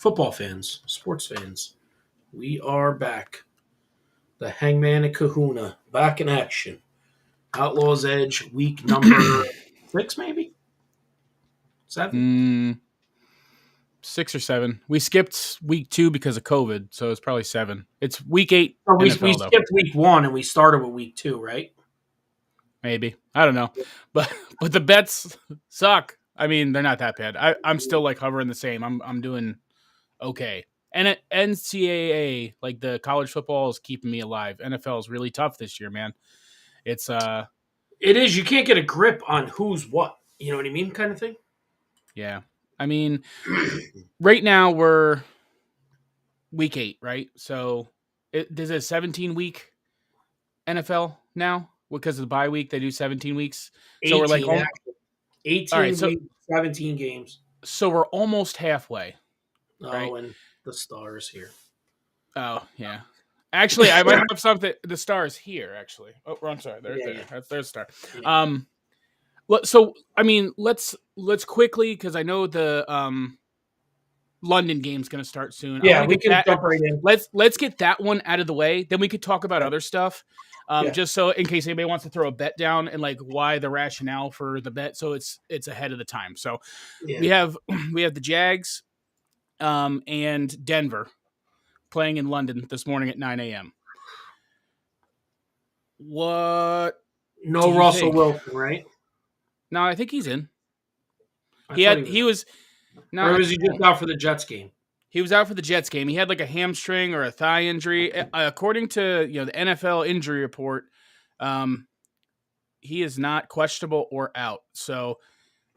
Football fans, sports fans, we are back. The Hangman and Kahuna back in action. Outlaws Edge, week number 6, maybe 7. Mm, 6 or 7. We skipped week 2 because of COVID, so it's probably 7. It's week 8 Or we NFL though. skipped week 1 and we started with week 2, right? Maybe, I don't know, but the bets suck. I mean, they're not that bad. I'm still like hovering the same. I'm doing okay. And NCAA, like the college football, is keeping me alive. NFL is really tough this year, man. It's It is. You can't get a grip on who's what. You know what I mean, kind of thing. yeah. I mean, right now we're week 8, right? So there's a 17-week NFL now because of the bye week. They do 17 weeks. So we're like, 18, actually. 18 all right. So weeks, 17 games. we're almost halfway, right? Oh, and the stars here. Oh yeah. Actually, I might have something. The stars here, actually. Oh, I'm sorry. There's Yeah. there's a star. Yeah. So I mean, let's quickly because I know the London game's going to start soon. Yeah, we can jump right in. Let's get that one out of the way. Then we could talk about other stuff. Yeah. Just so in case anybody wants to throw a bet down and like why the rationale for the bet, so it's ahead of the time. So Yeah. we have the Jags, and Denver playing in London this morning at 9 a.m. What? No Russell Wilson, right? No, I think he's in. Or Was he just out for the Jets game? He was out for the Jets game. He had like a hamstring or a thigh injury. According to the NFL injury report, he is not questionable or out. So,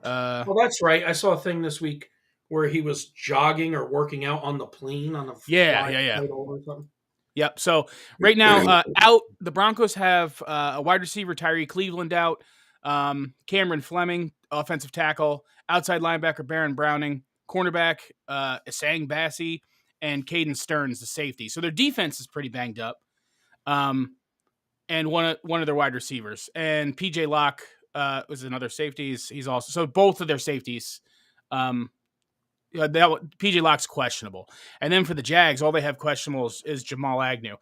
well, that's right. I saw a thing this week where he was jogging or working out on the plane on the yeah. Or something. Yep. So right now, out. The Broncos have a wide receiver, Tyree Cleveland, out. Cameron Fleming, offensive tackle, outside linebacker Baron Browning, cornerback Asang Bassi, and Caden Stearns, the safety. So their defense is pretty banged up. And one of their wide receivers, and PJ Locke was another safety. He's also, so both of their safeties. PJ Locke's questionable, and then for the Jags, all they have questionable is Jamal Agnew.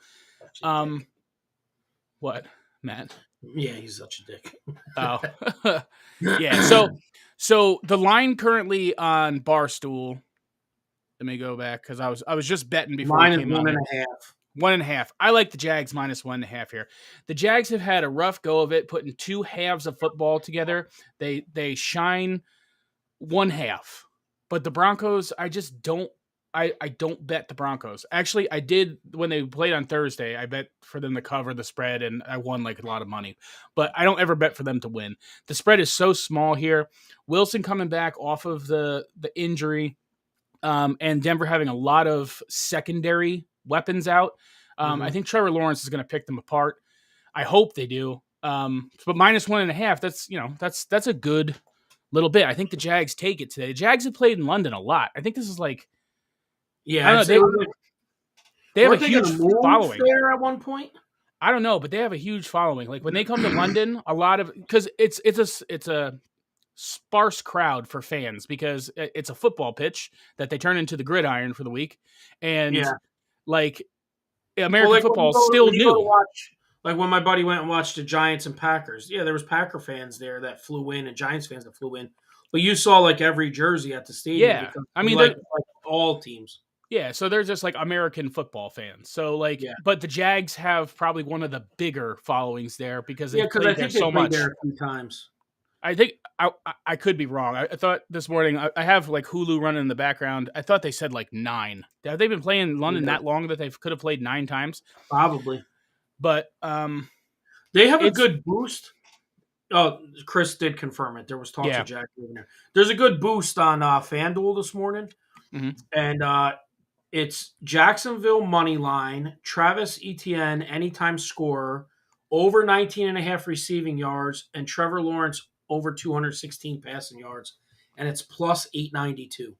What, Matt? Yeah, he's such a dick. Oh, yeah. So the line currently on Barstool. Let me go back because I was just betting before. Mine is 1.5. 1.5. I like the Jags minus 1.5 here. The Jags have had a rough go of it, putting two halves of football together. They shine one half, but the Broncos, I just don't. I don't bet the Broncos. Actually, I did when they played on Thursday. I bet for them to cover the spread, and I won like a lot of money. But I don't ever bet for them to win. The spread is so small here. Wilson coming back off of the injury, and Denver having a lot of secondary weapons out. I think Trevor Lawrence is going to pick them apart. I hope they do. But minus 1.5, that's a good little bit. I think the Jags take it today. The Jags have played in London a lot. I think this is like. Yeah, I don't know. They have a huge following there at one point. I don't know, but they have a huge following. Like when they come to London, a lot of because it's a sparse crowd for fans because it's a football pitch that they turn into the gridiron for the week, and like American football is still new. Like when my buddy went and watched the Giants and Packers, there was Packer fans there that flew in and Giants fans that flew in, but you saw like every jersey at the stadium. Yeah, I mean like all teams. Yeah, so they're just like American football fans. So but the Jags have probably one of the bigger followings there because they've played there so much. There a few times. I think I could be wrong. I thought this morning I have like Hulu running in the background. I thought they said like 9. Have they been playing in London that long that they could have played 9 times? Probably. But they have a good boost. Oh, Chris did confirm it. There was talks of Jack moving there. There's a good boost on FanDuel this morning, and it's Jacksonville money line, Travis Etienne anytime scorer, over 19.5 receiving yards, and Trevor Lawrence over 216 passing yards, and it's plus 892.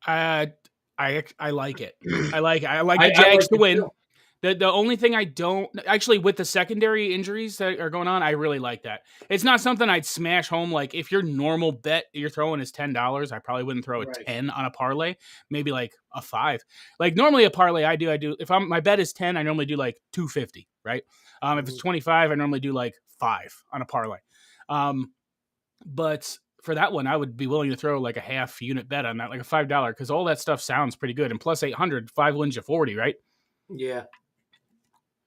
I like it. I like the Jags to win. The only thing I don't actually with the secondary injuries that are going on, I really like that. It's not something I'd smash home. Like if your normal bet you're throwing is $10, I probably wouldn't throw a 10 on a parlay. Maybe like a 5. Like normally a parlay I do if my bet is 10, I normally do like 250, right? If it's 25, I normally do like 5 on a parlay. But for that one, I would be willing to throw like a half unit bet on that, like a $5, because all that stuff sounds pretty good. And plus 800, 5 wins you 40, right? Yeah.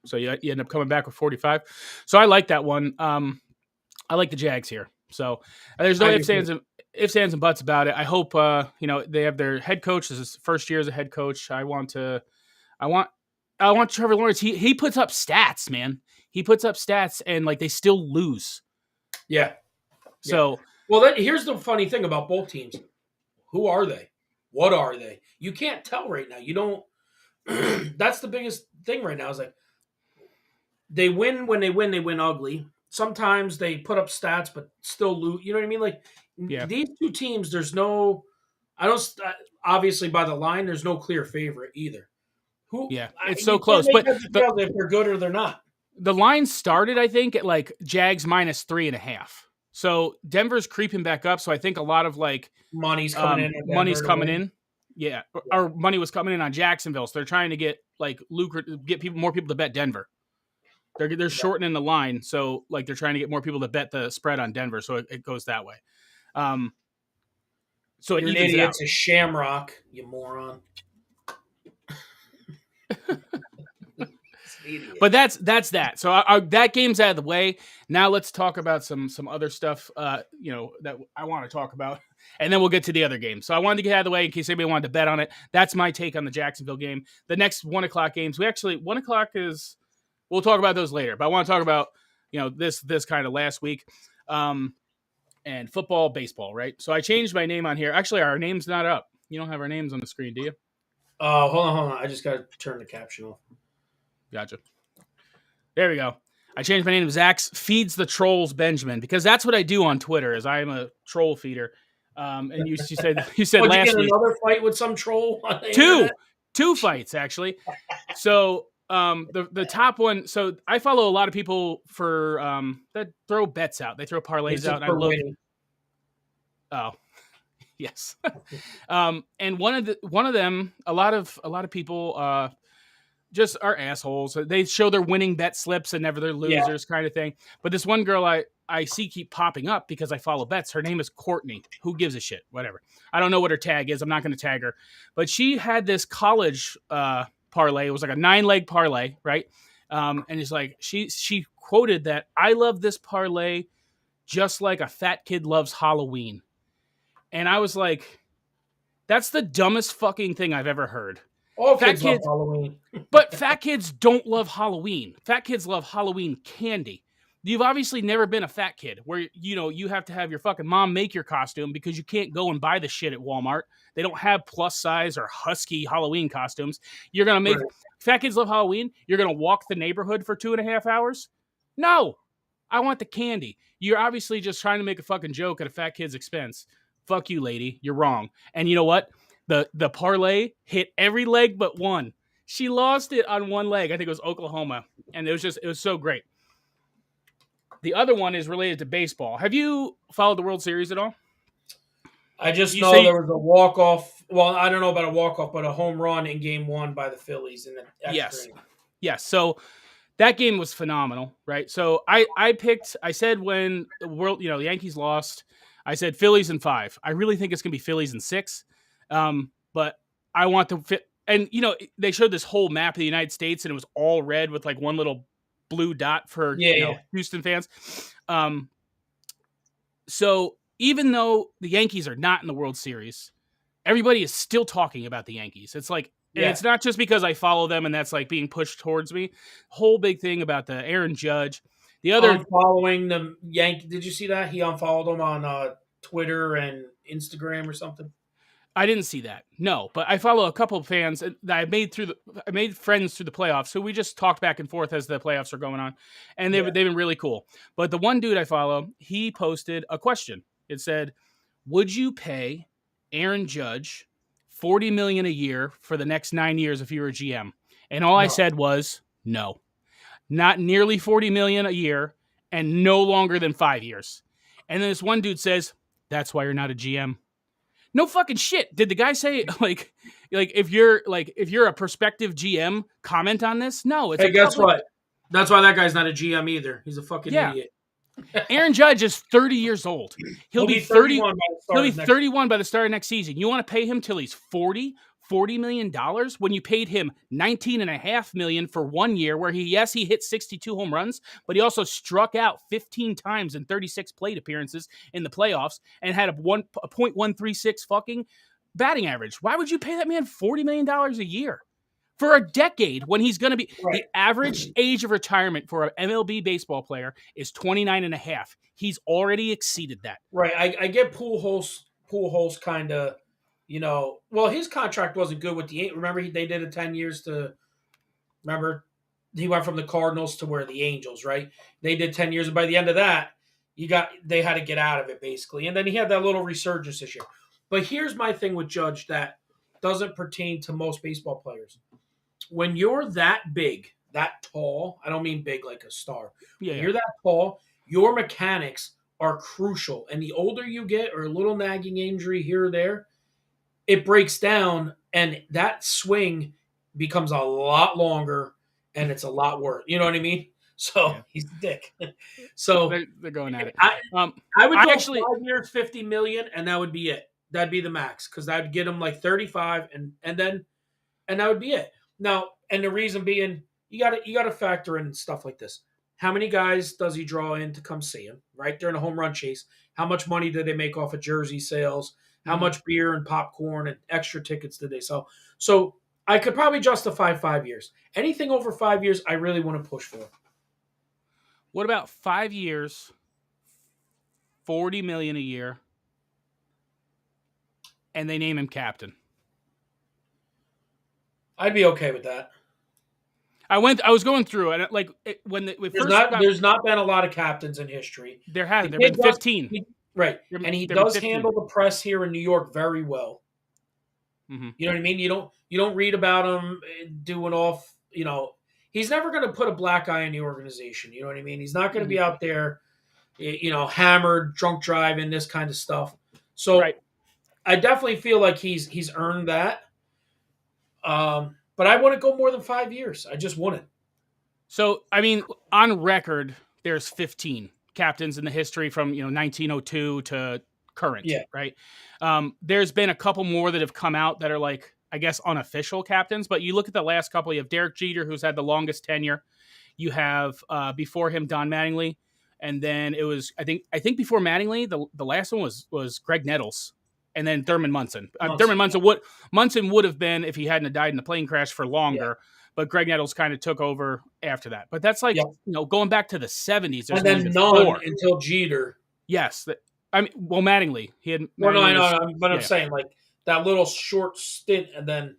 So you end up coming back with 45. So I like that one. I like the Jags here. So there's no ifs, ands, and buts about it. I hope they have their head coach. This is his first year as a head coach. I want Trevor Lawrence. He puts up stats, man. He puts up stats, and like they still lose. Yeah. So here's the funny thing about both teams. Who are they? What are they? You can't tell right now. You don't. That's the biggest thing right now. Is like they win when they win ugly. Sometimes they put up stats but still lose. You know what I mean? Like these two teams, there's no. I don't. Obviously, by the line, there's no clear favorite either. It's so close, but if they're good or they're not. The line started, I think, at like Jags minus 3.5. So Denver's creeping back up. So I think a lot of like money's coming in. Yeah. Or money was coming in on Jacksonville. So they're trying to get like more people to bet Denver. They're shortening the line. So like they're trying to get more people to bet the spread on Denver. So it goes that way. So you're an idiot. It's a shamrock, you moron. But that's that. So that game's out of the way. Now let's talk about some other stuff, that I want to talk about, and then we'll get to the other game. So I wanted to get out of the way in case anybody wanted to bet on it. That's my take on the Jacksonville game. The next 1:00 games, 1:00 is. We'll talk about those later. But I want to talk about this kind of last week, and football, baseball, right? So I changed my name on here. Actually, our name's not up. You don't have our names on the screen, do you? Oh, hold on. I just got to turn the caption off. Gotcha. There we go. I changed my name to Zach Feeds the Trolls Benjamin because that's what I do on Twitter. Is I am a troll feeder. And you said last week another fight with some troll. Two fights actually. So the top one. So I follow a lot of people for that throw bets out. They throw parlays out. And I love. Oh, yes. And one of them. A lot of people. Just are assholes. They show their winning bet slips and never their losers kind of thing. But this one girl I see keep popping up because I follow bets. Her name is Courtney. Who gives a shit? Whatever. I don't know what her tag is. I'm not going to tag her. But she had this college parlay. It was like a 9-leg parlay, right? And it's like she quoted that I love this parlay just like a fat kid loves Halloween. And I was like, that's the dumbest fucking thing I've ever heard. All kids love Halloween. But fat kids don't love Halloween. Fat kids love Halloween candy. You've obviously never been a fat kid where, you have to have your fucking mom make your costume because you can't go and buy the shit at Walmart. They don't have plus size or husky Halloween costumes. You're going to make fat kids love Halloween. You're going to walk the neighborhood for 2.5 hours. No, I want the candy. You're obviously just trying to make a fucking joke at a fat kid's expense. Fuck you, lady. You're wrong. And you know what? The parlay hit every leg but one. She lost it on one leg. I think it was Oklahoma. And it was so great. The other one is related to baseball. Have you followed the World Series at all? I just know there was a walk-off. Well, I don't know about a walk-off, but a home run in Game 1 by the Phillies in the extra inning. Yes. So that game was phenomenal, right? So I said when the Yankees lost, I said Phillies in 5. I really think it's going to be Phillies in 6. But I want to fit, and they showed this whole map of the United States, and it was all red with like one little blue dot for Houston fans. So even though the Yankees are not in the World Series, everybody is still talking about the Yankees. It's like, and it's not just because I follow them and that's like being pushed towards me. Whole big thing about the Aaron Judge. The other following the Yankee. Did you see that he unfollowed them on Twitter and Instagram or something? I didn't see that. No, but I follow a couple of fans that I made friends through the playoffs. So we just talked back and forth as the playoffs are going on, and they've been really cool. But the one dude I follow, he posted a question. It said, "Would you pay Aaron Judge $40 million a year for the next 9 years if you were a GM?" And all I said was, No, not nearly $40 million a year, and no longer than 5 years. And then this one dude says, "That's why you're not a GM." No fucking shit. Did the guy say if you're a prospective GM, comment on this? No, it's Hey, a guess public. what? That's why that guy's not a GM either. He's a fucking Yeah. idiot. Aaron Judge is 30 years old. He'll be 31 by the start He'll be of next 31 by the start of next season. You want to pay him till he's 40? $40 million when you paid him $19.5 million for 1 year where he hit 62 home runs, but he also struck out 15 times in 36 plate appearances in the playoffs and had a .136 fucking batting average. Why would you pay that man $40 million a year? For a decade, when he's going to be right. The average age of retirement for an MLB baseball player is 29 and a half. He's already exceeded that. Right. I get Pujols kind of, well, his contract wasn't good with the, remember they did it 10 years remember he went from the Cardinals to where the Angels, right? They did 10 years. And by the end of that, they had to get out of it basically. And then he had that little resurgence this year. But here's my thing with Judge that doesn't pertain to most baseball players. When you're that big, that tall, I don't mean big like a star. When you're that tall, your mechanics are crucial. And the older you get or a little nagging injury here or there, it breaks down and that swing becomes a lot longer and it's a lot worse. You know what I mean? So he's a dick. So they're going at it. I would go 5 years, $50 million, and that would be it. That'd be the max because that'd get him like 35 and that would be it. Now, and the reason being, you gotta factor in stuff like this. How many guys does he draw in to come see him, right? During a home run chase. How much money did they make off of jersey sales? How much beer and popcorn and extra tickets did they sell? So I could probably justify 5 years. Anything over 5 years, I really want to push for. What about 5 years, $40 million a year, and they name him captain? I'd be okay with that. I was going through and there's not been a lot of captains in history. There hasn't. There've been 15. Right. And he does handle the press here in New York very well. Mm-hmm. You know what I mean? You don't read about him doing off, he's never going to put a black eye in the organization. You know what I mean? He's not going to be out there, hammered, drunk driving, this kind of stuff. So I definitely feel like he's earned that. But I want to go more than 5 years. I just want it. So, I mean, on record, there's 15 captains in the history from 1902 to current. Yeah. Right. There's been a couple more that have come out that are like, I guess, unofficial captains. But you look at the last couple. You have Derek Jeter, who's had the longest tenure. You have before him Don Mattingly, and then it was I think before Mattingly, the last one was Greg Nettles. And then Thurman Munson. Munson would have been if he hadn't died in the plane crash for longer. Yeah. But Greg Nettles kind of took over after that. But that's like going back to the 70s. And then none until Jeter. Yes, Mattingly. He had. Well, I know, but I'm saying like that little short stint, and then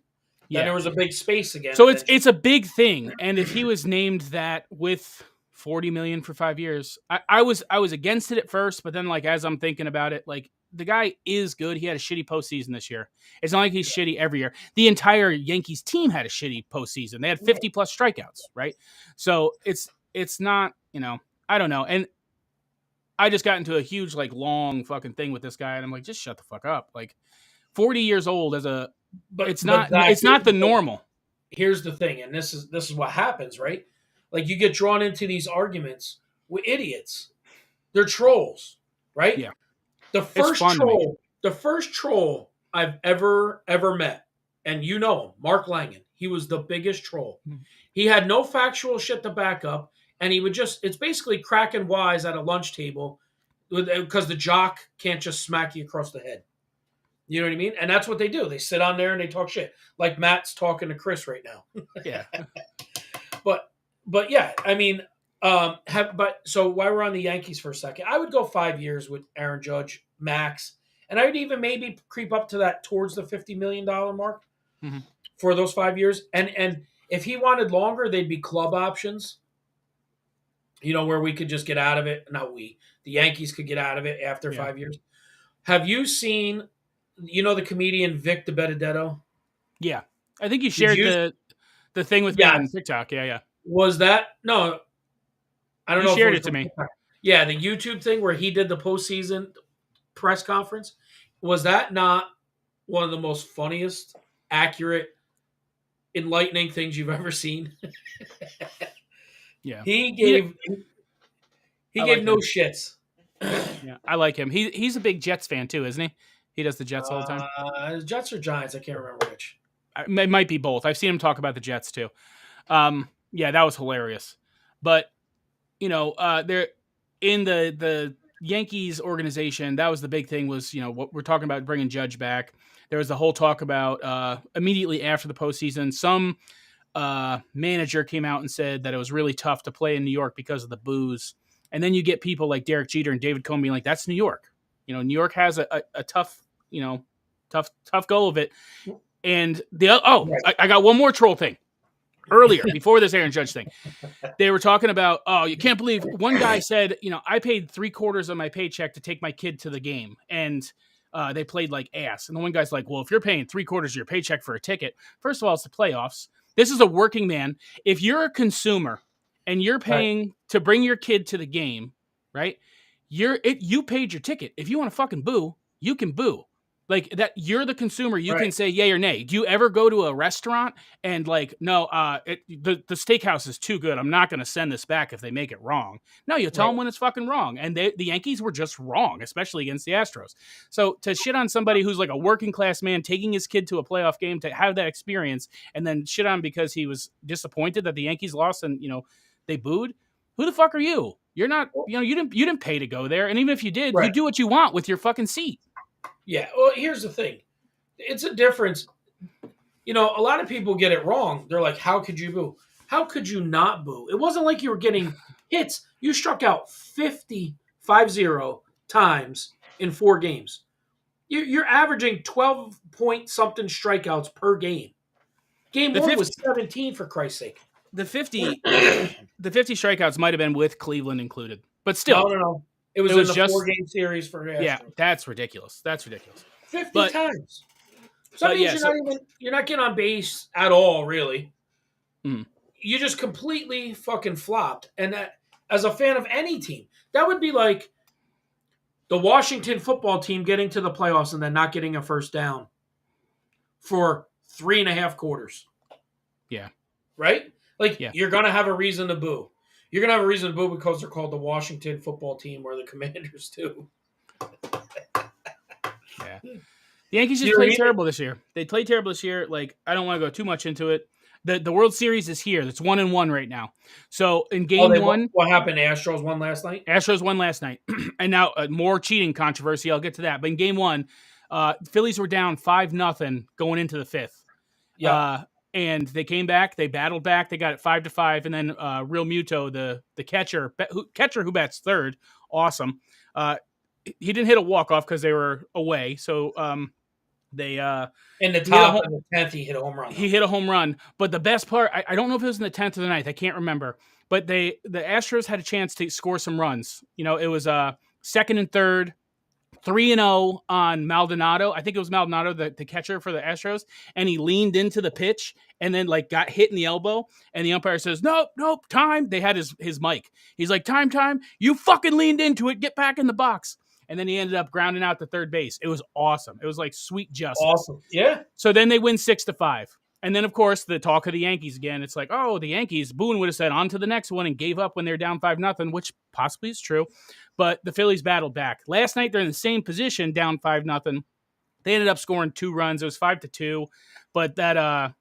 there was a big space again. So it's a big thing, and if he was named that with $40 million for 5 years, I was against it at first, but then like as I'm thinking about it, like. The guy is good. He had a shitty postseason this year. It's not like he's shitty every year. The entire Yankees team had a shitty postseason. They had 50 plus strikeouts, right? So it's not, I don't know. And I just got into a huge, like, long fucking thing with this guy, and I'm like, just shut the fuck up. Like, 40 years old it's not the normal. Here's the thing, and this is what happens, right? Like, you get drawn into these arguments with idiots. They're trolls, right? Yeah. The first troll I've ever met, and you know him, Mark Langen. He was the biggest troll. Mm-hmm. He had no factual shit to back up, and he would it's basically cracking wise at a lunch table because the jock can't just smack you across the head. You know what I mean? And that's what they do. They sit on there and they talk shit. Like Matt's talking to Chris right now. Yeah. But yeah, I mean, so while we're on the Yankees for a second, I would go 5 years with Aaron Judge, max, and I would even maybe creep up to that towards the $50 million mark for those 5 years. And if he wanted longer, they'd be club options, where we could just get out of it. Not the Yankees could get out of it after 5 years. Have you seen, the comedian Vic DiBenedetto? Yeah, I think you shared the thing with me on TikTok. Yeah. Was that no? I don't You know if it shared was it to from me. TikTok. Yeah, the YouTube thing where he did the postseason press conference. Was that not one of the most funniest, accurate, enlightening things you've ever seen? Yeah. He He gave he I gave like no him. shits. Yeah, I like him. He's a big Jets fan too, isn't he? He does the Jets all the time. Jets or Giants? I can't remember which. It might be both. I've seen him talk about the Jets too. Yeah, that was hilarious. But they're in the Yankees organization. That was the big thing. Was what we're talking about bringing Judge back. There was the whole talk about immediately after the postseason. Some manager came out and said that it was really tough to play in New York because of the booze. And then you get people like Derek Jeter and David Cohn being like, "That's New York." New York has a tough, tough go of it. And Right. I got one more troll thing. Earlier, before this Aaron Judge thing, they were talking about, you can't believe one guy said, I paid 3/4 of my paycheck to take my kid to the game, and they played like ass. And the one guy's like, well, if you're paying 3/4 of your paycheck for a ticket, first of all, it's the playoffs. This is a working man. If you're a consumer and you're Right. paying to bring your kid to the game, right? You paid your ticket. If you want to fucking boo, you can boo. Like that, you're the consumer. You Right. can say yay or nay. Do you ever go to a restaurant and like, no, the steakhouse is too good. I'm not going to send this back if they make it wrong. No, you tell Right. them when it's fucking wrong. And the Yankees were just wrong, especially against the Astros. So to shit on somebody who's like a working class man taking his kid to a playoff game to have that experience, and then shit on because he was disappointed that the Yankees lost and they booed. Who the fuck are you? You're not. You didn't pay to go there. And even if you did, you Right. do what you want with your fucking seat. Yeah. Well, here's the thing. It's a difference. A lot of people get it wrong. They're like, "How could you boo? How could you not boo?" It wasn't like you were getting hits. You struck out 50 times in 4 games. You're averaging 12 point something strikeouts per game. Game The one 50, was 17, for Christ's sake. the 50 the 50 strikeouts might have been with Cleveland included. But No, still, no, no. It was it in was the just 4 game series for yeah, Astros. that's ridiculous. That's ridiculous. 50 But times. So that means yeah, so you're not getting on base at all, really. mm, You just completely fucking flopped. And as a fan of any team, that would be like the Washington football team getting to the playoffs and then not getting a first down for 3.5 quarters. yeah. Right? Like, Yeah. you're going to have a reason to boo. You're going to have a reason to boo because they're called the Washington football team or the Commanders, too. Yeah. The Yankees just played terrible this year. They played terrible this year. Like, I don't want to go too much into it. The World Series is here. It's 1-1 right now. So in game one, what happened? The Astros won last night? Astros won last night. And now more cheating controversy. I'll get to that. But in game one, Phillies were down 5-0 going into the fifth. Yeah. And they came back. They battled back. They got it 5-5. And then Real Muto, the catcher who bats third, awesome. He didn't hit a walk-off because they were away. So they in the top of the 10th, he hit a home run. He hit a home run. But the best part, I don't know if it was in the 10th or the 9th. I can't remember. But the Astros had a chance to score some runs. It was second and third, 3-0 on Maldonado. I think it was Maldonado, the catcher for the Astros, and he leaned into the pitch and then like got hit in the elbow. And the umpire says, "Nope, time." They had his mic. He's like, "Time. You fucking leaned into it. Get back in the box." And then he ended up grounding out to third base. It was awesome. It was like sweet justice. Awesome. Yeah. So then they win 6-5. And then, of course, the talk of the Yankees again. It's like, oh, the Yankees, Boone would have said on to the next one and gave up when they're down 5-0, which possibly is true. But the Phillies battled back. Last night, they're in the same position, down 5-0. They ended up scoring 2 runs. It was 5-2. But that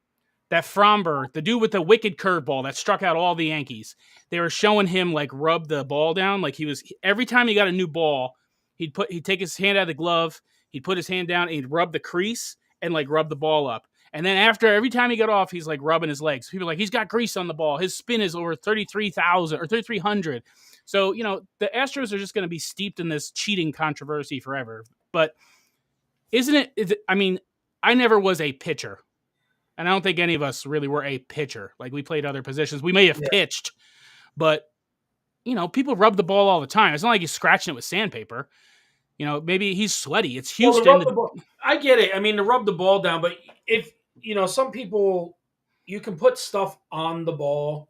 Fromber, the dude with the wicked curveball that struck out all the Yankees, they were showing him like rub the ball down. Like every time he got a new ball, he'd take his hand out of the glove, he'd put his hand down, and he'd rub the crease and like rub the ball up. And then every time he got off, he's like rubbing his legs. People are like, he's got grease on the ball. His spin is over 33,000 or 3,300. So, the Astros are just going to be steeped in this cheating controversy forever. But I mean, I never was a pitcher. And I don't think any of us really were a pitcher. Like, we played other positions. We may have pitched, but, people rub the ball all the time. It's not like he's scratching it with sandpaper. Maybe he's sweaty. It's Houston. I get it. I mean, to rub the ball down, but if, some people, you can put stuff on the ball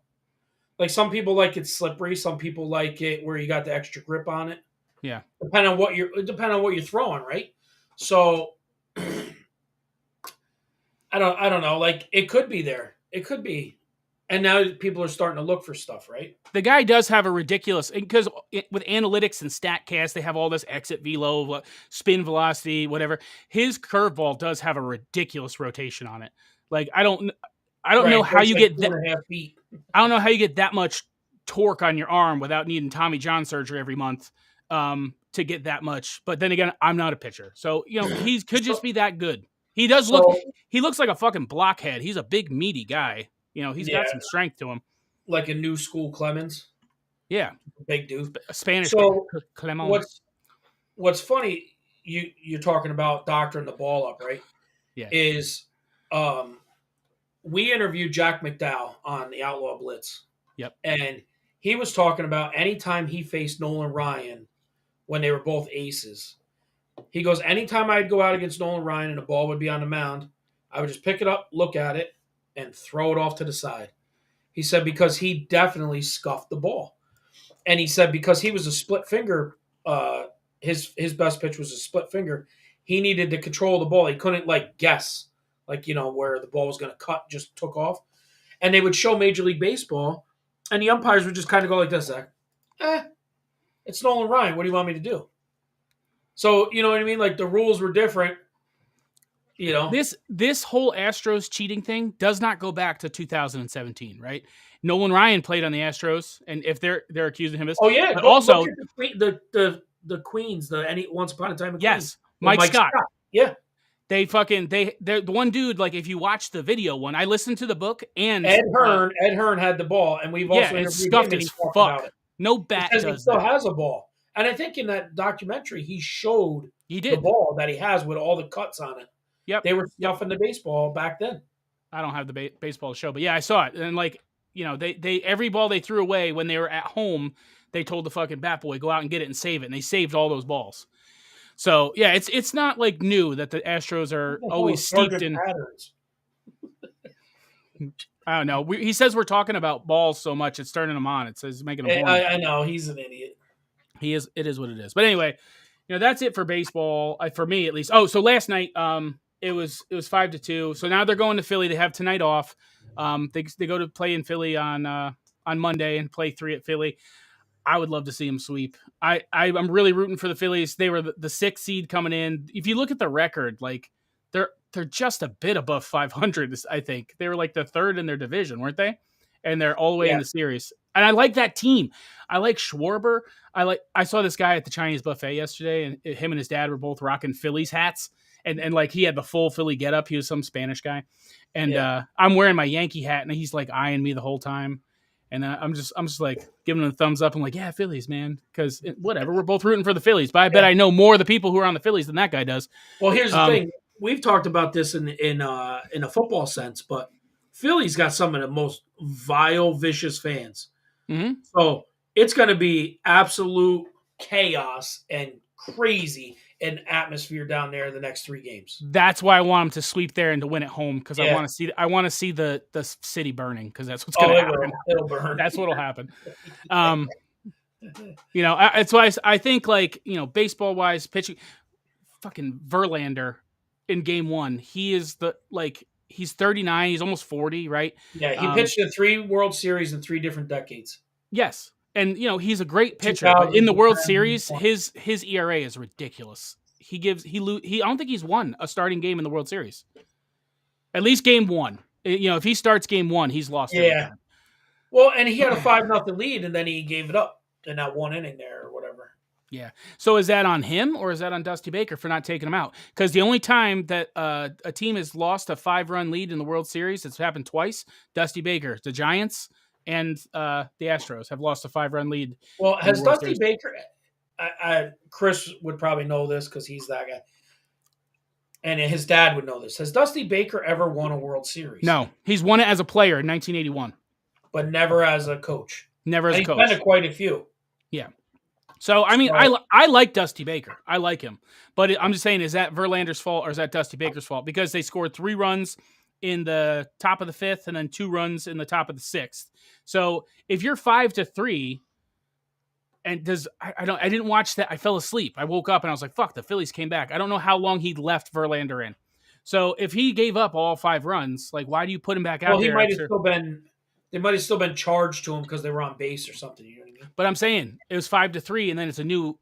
Like some people like it slippery, some people like it where you got the extra grip on it. Yeah. Depending on what you're throwing, right? So I don't know. Like it could be there. It could be. And now people are starting to look for stuff, right? The guy does have a ridiculous, because with analytics and StatCast, they have all this exit velo, spin velocity, whatever. His curveball does have a ridiculous rotation on it. Like I don't know how you get that. 2.5 feet. I don't know how you get that much torque on your arm without needing Tommy John surgery every month to get that much. But then again, I'm not a pitcher, so he could just be that good. He does look. He looks like a fucking blockhead. He's a big meaty guy. He's got some strength to him. Like a new school Clemens. Yeah. Big dude. A Spanish Clemens. What's funny, you're talking about doctoring the ball up, right? Yeah. Is we interviewed Jack McDowell on the Outlaw Blitz. Yep. And he was talking about anytime he faced Nolan Ryan when they were both aces. He goes, anytime I'd go out against Nolan Ryan and the ball would be on the mound, I would just pick it up, look at it, and throw it off to the side. He said because he definitely scuffed the ball. And he said because he was a split finger, his best pitch was a split finger, he needed to control the ball. He couldn't guess, where the ball was going to cut, just took off. And they would show Major League Baseball, and the umpires would just kind of go like this, Zach. It's Nolan Ryan. What do you want me to do? So, you know what I mean? Like the rules were different. This whole Astros cheating thing does not go back to 2017, right? Nolan Ryan played on the Astros, and if they're accusing him of this, oh yeah, but also the Queens, Once Upon a Time in Queens. Yes, Mike Scott. Yeah, they're the one dude. Like if you watch the video one, I listened to the book and Ed Hearn had the ball, and we've also it's scuffed as fuck. No bat does he still has a ball, and I think in that documentary he showed the ball that he has with all the cuts on it. Yep. They were stuffing the baseball back then. I don't have the baseball show, but yeah, I saw it. And they every ball they threw away when they were at home, they told the fucking bat boy, go out and get it and save it. And they saved all those balls. So yeah, it's not like new that the Astros are always steeped in patterns. I don't know. He says we're talking about balls so much, it's turning him on. It says making him horny. I know. He's an idiot. He is. It is what it is. But anyway, that's it for baseball, for me at least. Oh, so last night, it was 5-2. So now they're going to Philly. They have tonight off. They go to play in Philly on Monday and play 3 at Philly. I would love to see them sweep. I'm really rooting for the Phillies. They were the 6th seed coming in. If you look at the record, they're just a bit above 500. I think they were like the 3rd in their division, weren't they? And they're all the way in the series. And I like that team. I like Schwarber. I saw this guy at the Chinese buffet yesterday, and him and his dad were both rocking Phillies hats. And he had the full Philly getup. He was some Spanish guy. And I'm wearing my Yankee hat, and he's like eyeing me the whole time. And I'm just like giving him a thumbs up. I'm like, yeah, Phillies, man. Because whatever, we're both rooting for the Phillies. But I bet I know more of the people who are on the Phillies than that guy does. Well, here's the thing. We've talked about this in a football sense, but Philly's got some of the most vile, vicious fans. Mm-hmm. So it's going to be absolute chaos and crazy an atmosphere down there the next 3 games. That's why I want them to sweep there and to win at home, because I want to see the city burning, because that's what's going to happen. It'll burn. That's what'll happen. It's why I think baseball wise, pitching, fucking Verlander in game 1, he is he's 39, he's almost 40, right? Yeah, he pitched in 3 World Series in 3 different decades. Yes. And he's a great pitcher, but in the World Series, his ERA is ridiculous. I don't think he's won a starting game in the World Series. At least game 1. If he starts game 1, he's lost. Yeah. Well, and he had a 5-0 lead, and then he gave it up in that 1 inning there or whatever. Yeah. So is that on him, or is that on Dusty Baker for not taking him out? Because the only time that a team has lost a 5-run lead in the World Series, it's happened twice. Dusty Baker, the Giants, and the Astros have lost a 5-run lead. Well, has Dusty Baker? Chris would probably know this because he's that guy, and his dad would know this. Has Dusty Baker ever won a World Series? No, he's won it as a player in 1981, but never as a coach. Never as a coach. He's been to quite a few. Yeah. So I mean, I like Dusty Baker. I like him, but I'm just saying, is that Verlander's fault or is that Dusty Baker's fault? Because they scored 3 runs in the top of the 5th and then 2 runs in the top of the 6th. So if you're 5-3, and I didn't watch that. I fell asleep. I woke up and I was like, fuck, the Phillies came back. I don't know how long he'd left Verlander in. So if he gave up all 5 runs, like, why do you put him back out there? Well, they might have still been charged to him because they were on base or something. You know what I mean? But I'm saying it was 5-3, and then it's a new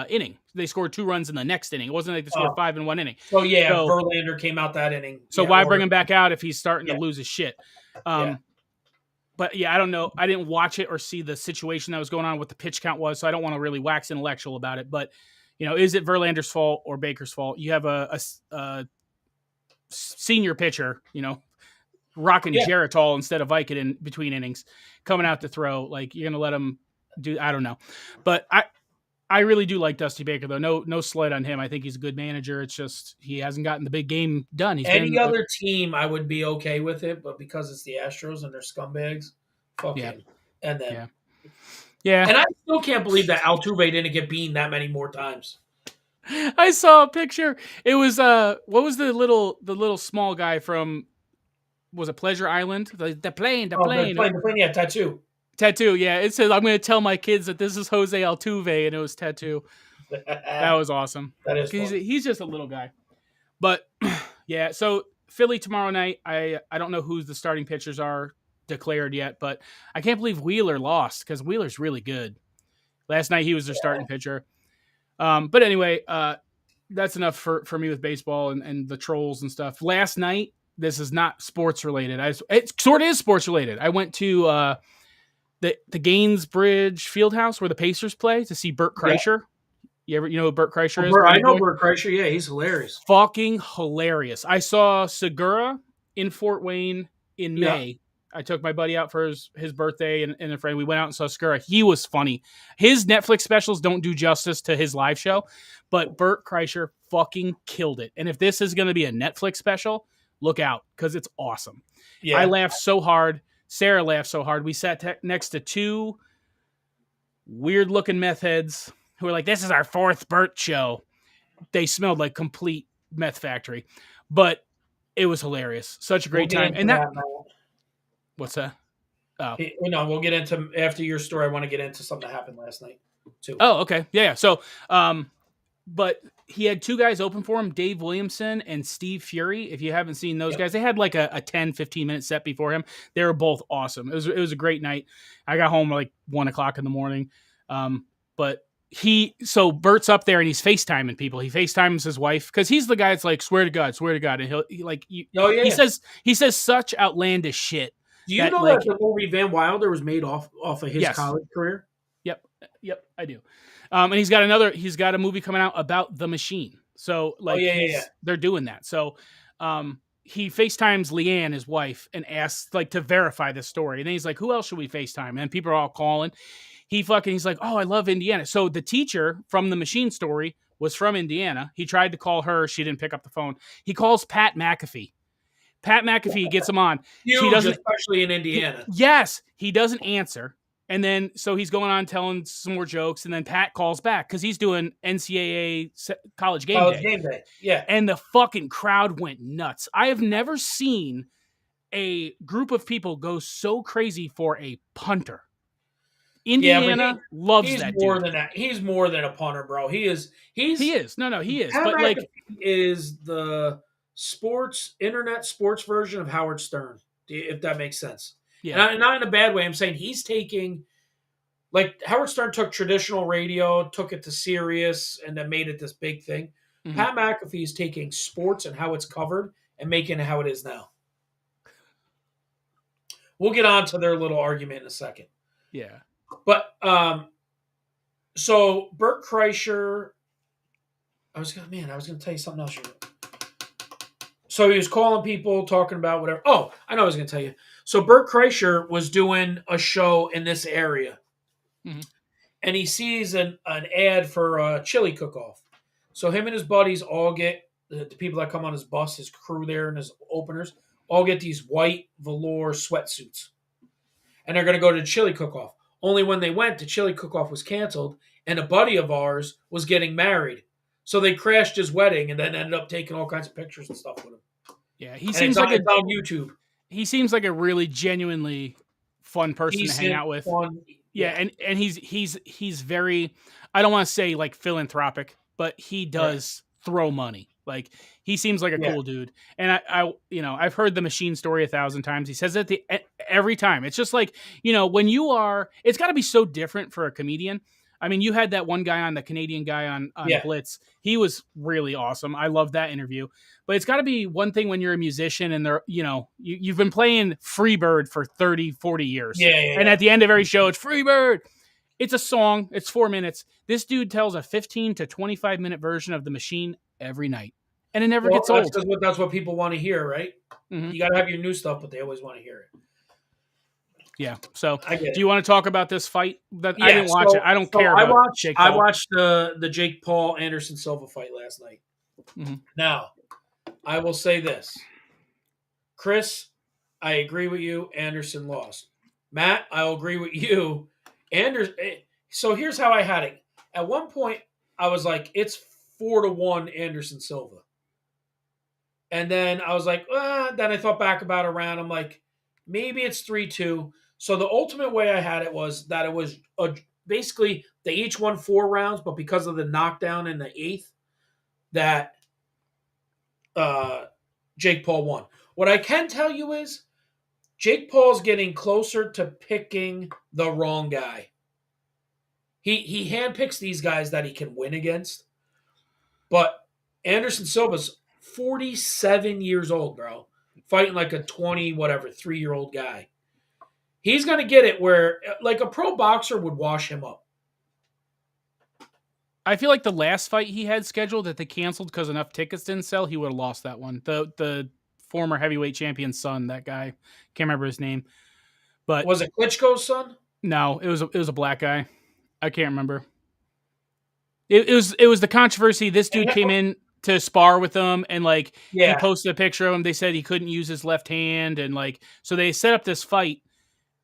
inning. They scored 2 runs in the next inning. It wasn't like they scored 5 in 1 inning. So Verlander came out that inning. So why bring him back out if he's starting to lose his shit? But yeah, I don't know. I didn't watch it or see the situation that was going on, what the pitch count was, so I don't want to really wax intellectual about it. But is it Verlander's fault or Baker's fault? You have a senior pitcher, rocking Geritol instead of Vicodin between innings, coming out to throw. Like, you're gonna let him do? I don't know, but I really do like Dusty Baker, though. No slight on him. I think he's a good manager. It's just he hasn't gotten the big game done. Any other team, I would be okay with it, but because it's the Astros and they're scumbags, fuck him. And then, and I still can't believe that Altuve didn't get beaten that many more times. I saw a picture. It was what was the little small guy from? Was it Pleasure Island? The plane. Yeah, Tattoo. Tattoo, yeah. It says, I'm going to tell my kids that this is Jose Altuve, and it was Tattoo. That was awesome. That is he's just a little guy. But, yeah, so Philly tomorrow night, I don't know who the starting pitchers are declared yet, but I can't believe Wheeler lost, because Wheeler's really good. Last night, he was their starting pitcher. But anyway, that's enough for me with baseball and the trolls and stuff. Last night, this is not sports related. It sort of is sports related. I went to the Gainsbridge Fieldhouse where the Pacers play to see Bert Kreischer. You know who Bert Kreischer is? I know Bert Kreischer. Yeah, he's hilarious. Fucking hilarious. I saw Segura in Fort Wayne in May. I took my buddy out for his birthday and a friend. We went out and saw Segura. He was funny. His Netflix specials don't do justice to his live show, but Bert Kreischer fucking killed it. And if this is going to be a Netflix special, look out, because it's awesome. Yeah. I laughed so hard. Sarah laughed so hard. We sat next to 2 weird-looking meth heads who were like, this is our 4th Bert show. They smelled like complete meth factory. But it was hilarious. Such a great time. And what's that? Oh. We'll get into, after your story, I want to get into something that happened last night, too. Oh, okay. Yeah. So, but he had 2 guys open for him, Dave Williamson and Steve Fury. If you haven't seen those guys, they had like a 10, 15-minute set before him. They were both awesome. It was a great night. I got home like 1 o'clock in the morning. But so Bert's up there and he's FaceTiming people. He FaceTimes his wife because he's the guy that's like, swear to God. And he says such outlandish shit. Do you know that the movie Van Wilder was made off of his college career? Yep, I do. And he's got a movie coming out about The Machine. So they're doing that. So he FaceTimes Leanne, his wife, and asks like to verify this story. And then he's like, who else should we FaceTime? And people are all calling. He's like, oh, I love Indiana. So the teacher from The Machine story was from Indiana. He tried to call her. She didn't pick up the phone. He calls Pat McAfee. Pat McAfee gets him on. Huge, especially in Indiana. He doesn't answer. And then, so he's going on telling some more jokes, and then Pat calls back because he's doing NCAA college game day. Yeah. And the fucking crowd went nuts. I have never seen a group of people go so crazy for a punter. Indiana loves that dude. More than that. He's more than a punter, bro. He is. No, he is. Pat but McAfee is the internet sports version of Howard Stern, if that makes sense. Yeah. And not in a bad way. I'm saying he's taking, like Howard Stern took traditional radio, took it to Sirius, and then made it this big thing. Mm-hmm. Pat McAfee is taking sports and how it's covered and making it how it is now. We'll get on to their little argument in a second. Yeah. But, so Bert Kreischer, I was going to tell you something else. So he was calling people, talking about whatever. Oh, I know I was going to tell you. So Bert Kreischer was doing a show in this area. Mm-hmm. And he sees an ad for a chili cook-off. So him and his buddies all get, the people that come on his bus, his crew there and his openers, all get these white velour sweatsuits. And they're going to go to the chili cook-off. Only when they went, the chili cook-off was canceled, and a buddy of ours was getting married. So they crashed his wedding and then ended up taking all kinds of pictures and stuff with him. Yeah, he and seems like it's on YouTube. he seems like a really genuinely fun person to hang Decent, out with. fun. Yeah, Yeah, and he's very, I don't want to say like philanthropic, but he right. does throw money. Like he seems like a Yeah, cool dude. And I've heard the machine story 1,000 times. He says it every time. It's just like, when you are, it's got to be so different for a comedian. I mean, you had that one guy on, the Canadian guy on yeah, Blitz. He was really awesome. I love that interview. But it's got to be one thing when you're a musician and you've been playing Freebird for 30, 40 years. yeah, yeah, And yeah. at the end of every show, it's Freebird. It's a song. It's 4 minutes. This dude tells a 15 to 25-minute version of The Machine every night. And it never Well, gets old. that's what people want to hear, right? Mm-hmm. You got to have your new stuff, but they always want to hear it. Yeah. So, I get do it. you want to talk about this fight? That I Yeah, didn't watch it. I don't care about Jake Paul. I watched the Jake Paul Anderson Silva fight last night. Mm-hmm. Now, I will say this, Chris, I agree with you. Anderson lost. Matt, I'll agree with you. Anderson. So here's how I had it. At one point, I was like, it's 4-1 Anderson Silva. And then I was like, then I thought back about a round. I'm like, maybe it's 3-2. So the ultimate way I had it was that it was basically they each won 4 rounds, but because of the knockdown in the 8th, that Jake Paul won. What I can tell you is Jake Paul's getting closer to picking the wrong guy. He handpicks these guys that he can win against. But Anderson Silva's 47 years old, bro. Fighting like a 3-year-old guy. He's going to get it where like a pro boxer would wash him up. I feel like the last fight he had scheduled that they canceled because enough tickets didn't sell, he would have lost that one. The former heavyweight champion's son, that guy, can't remember his name. But was it Klitschko's son? No, it was a black guy. I can't remember. It was the controversy. This dude came in to spar with them, and like he posted a picture of him. They said he couldn't use his left hand, and like so they set up this fight.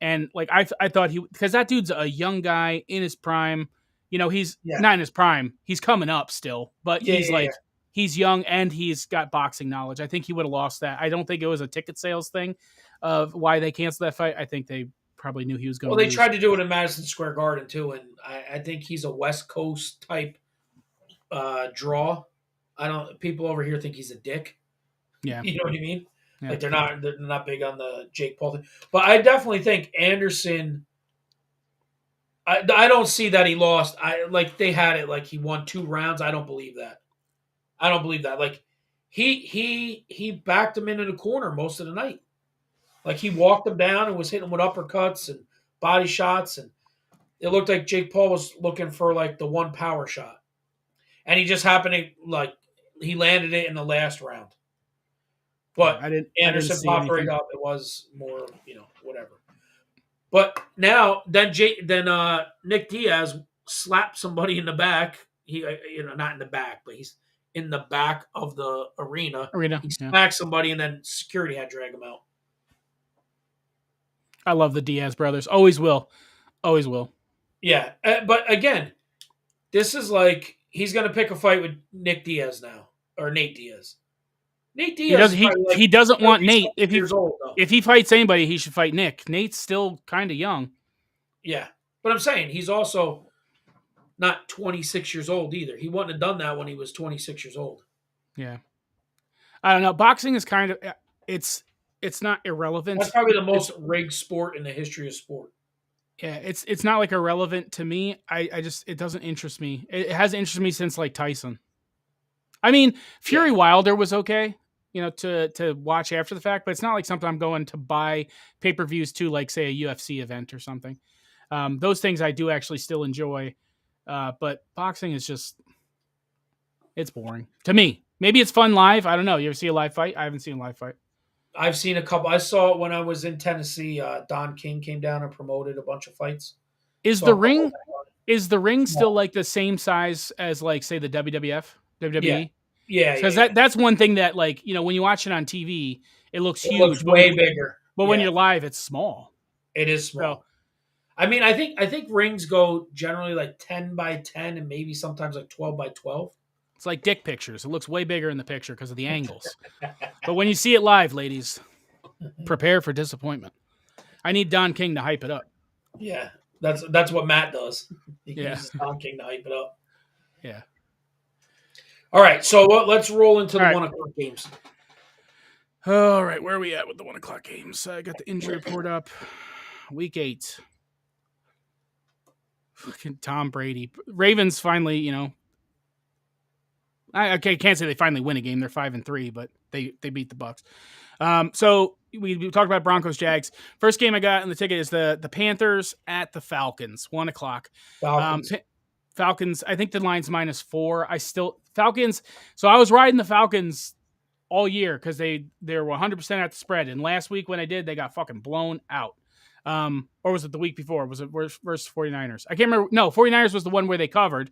And like I thought because that dude's a young guy in his prime. He's not in his prime. He's coming up still, but he's young and he's got boxing knowledge. I think he would have lost that. I don't think it was a ticket sales thing of why they canceled that fight. I think they probably knew he was going to lose. Well, they tried to do it in Madison Square Garden too, and I think he's a West Coast type draw. People over here think he's a dick. Yeah. You know what I mean? Yeah. Like they're not big on the Jake Paul thing. But I definitely think Anderson, I don't see that he lost. They had it like he won 2 rounds. I don't believe that. Like he backed him into the corner most of the night. Like he walked him down and was hitting him with uppercuts and body shots, and it looked like Jake Paul was looking for like the one power shot. And he just happened to he landed it in the last round. But Anderson popped right up. It was more, whatever. But now, then Nick Diaz slapped somebody in the back. He, not in the back, but he's in the back of the arena. He smacked somebody, and then security had to drag him out. I love the Diaz brothers. Always will. Always will. Yeah. But again, this is like he's going to pick a fight with Nick Diaz now, or Nate Diaz. Nate Diaz. He doesn't want Nate. If he fights anybody, he should fight Nick. Nate's still kind of young. Yeah. But I'm saying he's also not 26 years old either. He wouldn't have done that when he was 26 years old. Yeah. I don't know. Boxing is kind of it's not irrelevant. That's probably the most rigged sport in the history of sport. Yeah, it's not like irrelevant to me. I just it doesn't interest me. It hasn't interested me since like Tyson. I mean, Fury Wilder was okay, to watch after the fact, but it's not like something I'm going to buy pay-per-views to, like say a UFC event or something. Those things I do actually still enjoy, but boxing is just it's boring to me. Maybe it's fun live. I don't know. You ever see a live fight? I haven't seen a live fight. I've seen a couple. I saw it when I was in Tennessee. Don King came down and promoted a bunch of fights. Is the ring still like the same size as like say the WWE? Yeah. Because that's one thing that like when you watch it on TV, it looks huge. Looks way bigger. But when you're live, it's small. It is small. So, I mean, I think rings go generally like 10 by 10 and maybe sometimes like 12 by 12. It's like dick pictures. It looks way bigger in the picture because of the angles. But when you see it live, ladies, prepare for disappointment. I need Don King to hype it up. Yeah, that's what Matt does. He Yeah. uses Don King to hype it up. Yeah. All right, so let's roll into the 1 o'clock games. All right, where are we at with the 1 o'clock games? I got the injury report up. Week 8. Fucking Tom Brady. Ravens finally, I can't say they finally win a game. They're 5-3, but they beat the Bucs. So we talked about Broncos Jags. First game I got in the ticket is the Panthers at the Falcons, 1 o'clock. Falcons. I think the line's -4. Falcons. So I was riding the Falcons all year because they're 100% at the spread. And last week when I did, they got fucking blown out. Or was it the week before? Was it versus 49ers? I can't remember. No, 49ers was the one where they covered.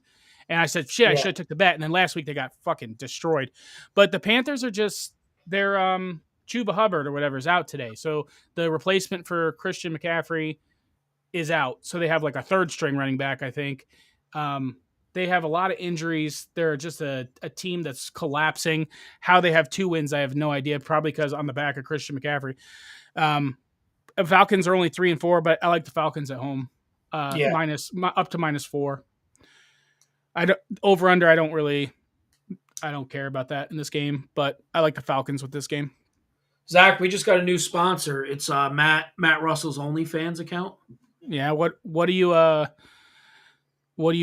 And I said, shit, I should have took the bet. And then last week they got fucking destroyed. But the Panthers are they're Chuba Hubbard or whatever is out today. So the replacement for Christian McCaffrey is out. So they have like a third string running back, I think. They have a lot of injuries. They're just a team that's collapsing. How they have 2 wins, I have no idea. Probably because on the back of Christian McCaffrey. Falcons are only 3-4, but I like the Falcons at home. Up to -4. Over under. I don't care about that in this game, but I like the Falcons with this game. Zach, we just got a new sponsor. It's Matt Russell's OnlyFans account. Yeah. What are you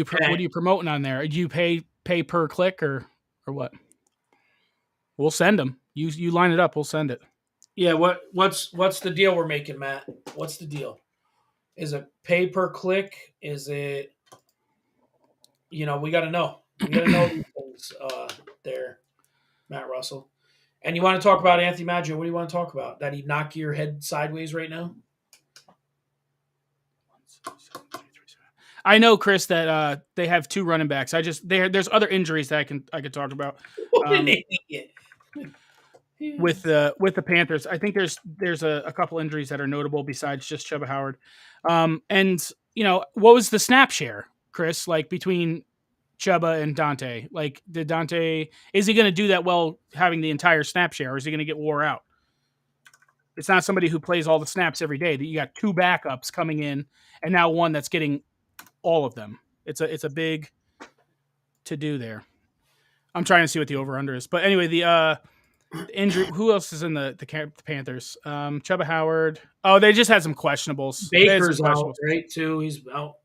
promoting on there? Do you pay per click or what? We'll send them. You line it up. We'll send it. Yeah. What's the deal we're making, Matt? What's the deal? Is it pay per click? Is it? We got to know. We got to know these things there, Matt Russell. And you want to talk about Anthony Maggio? What do you want to talk about? That he'd knock your head sideways right now? I know, Chris, that they have 2 running backs. There's other injuries that I could talk about. With the Panthers, I think there's a couple injuries that are notable besides just Chuba Howard. And what was the snap share, Chris? Like between Chuba and Dante? Like, is he going to do that well having the entire snap share, or is he going to get wore out? It's not somebody who plays all the snaps every day. That you got 2 backups coming in, and now one that's getting all of them. It's a big to do there. I'm trying to see what the over under is, but anyway, the injury. Who else is in the Panthers? Chuba Howard. Oh, they just had some questionables. Baker's out, right? Too. He's out.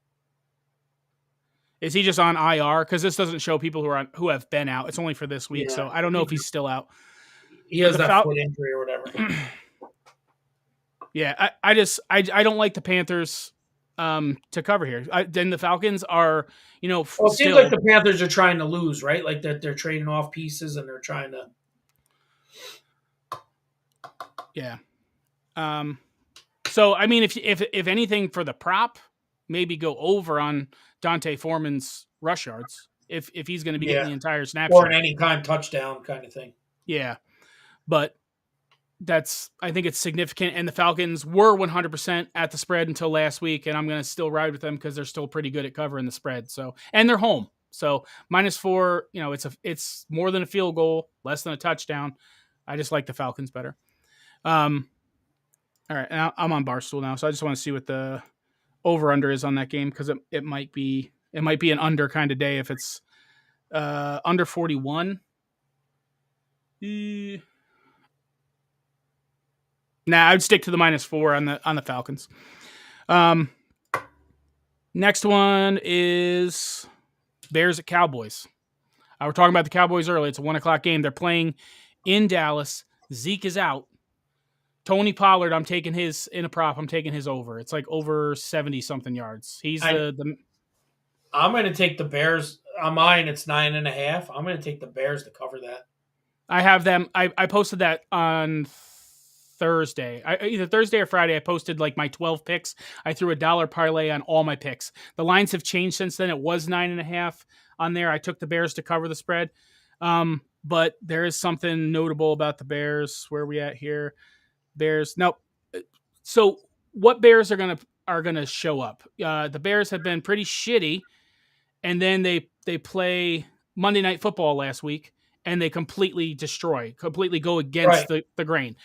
Is he just on IR? Because this doesn't show people who have been out. It's only for this week, so I don't know if he's still out. He has that foot injury or whatever. Yeah, I don't like the Panthers to cover here. Then the Falcons are, it seems like the Panthers are trying to lose, right? Like that they're trading off pieces and they're trying to. Yeah. So I mean, if anything for the prop, maybe go over on Dante Foreman's rush yards if he's going to be getting the entire snap or an anytime touchdown kind of thing. Yeah, but I think it's significant. And the Falcons were 100% at the spread until last week, and I'm going to still ride with them because they're still pretty good at covering the spread. So, and they're home, so -4. It's more than a field goal, less than a touchdown. I just like the Falcons better. All right, and I'm on Barstool now, so I just want to see what the over under is on that game because it might be an under kind of day if it's under 41. Nah, I'd stick to the -4 on the Falcons. Next one is Bears at Cowboys. We're talking about the Cowboys early. It's a 1 o'clock game. They're playing in Dallas. Zeke is out. Tony Pollard, I'm taking his in a prop. I'm taking his over. It's like over 70-something yards. I'm going to take the Bears. On mine, it's 9.5. I'm going to take the Bears to cover that. I have them. I posted that on Thursday. Either Thursday or Friday, I posted like my 12 picks. I threw a $1 parlay on all my picks. The lines have changed since then. It was 9.5 on there. I took the Bears to cover the spread. But there is something notable about the Bears. Where are we at here? Bears. Nope. So what Bears are gonna show up? The Bears have been pretty shitty, and then they play Monday Night Football last week, and they completely go against the grain.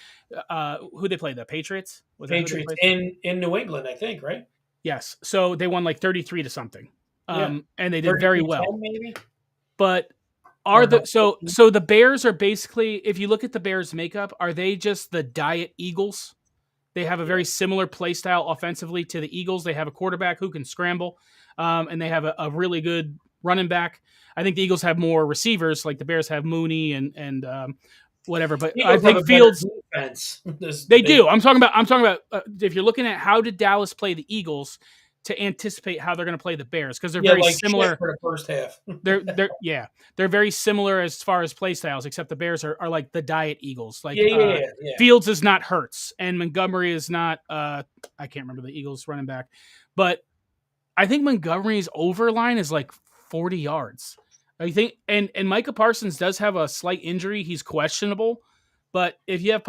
Who they played? The Patriots? Was that who they Patriots played? in New England, I think, right? Yes. So they won like 33 to something. Yeah. And they did very well. Maybe? But No. so the Bears are basically, if you look at the Bears makeup, are they just the diet Eagles? They have a very similar play style offensively to the Eagles. They have a quarterback who can scramble, and they have a really good running back. I think the Eagles have more receivers, like the Bears have Mooney and whatever. But I think Fields defense. They do. I'm talking about if you're looking at how did Dallas play the Eagles to anticipate how they're going to play the Bears, because they're very similar for the first half. they're very similar as far as play styles, except the Bears are like the diet Eagles. Like Fields is not Hurts, and Montgomery is not I can't remember the Eagles running back, but I think Montgomery's overline is like 40 yards. I think, and Micah Parsons does have a slight injury. He's questionable, but if you have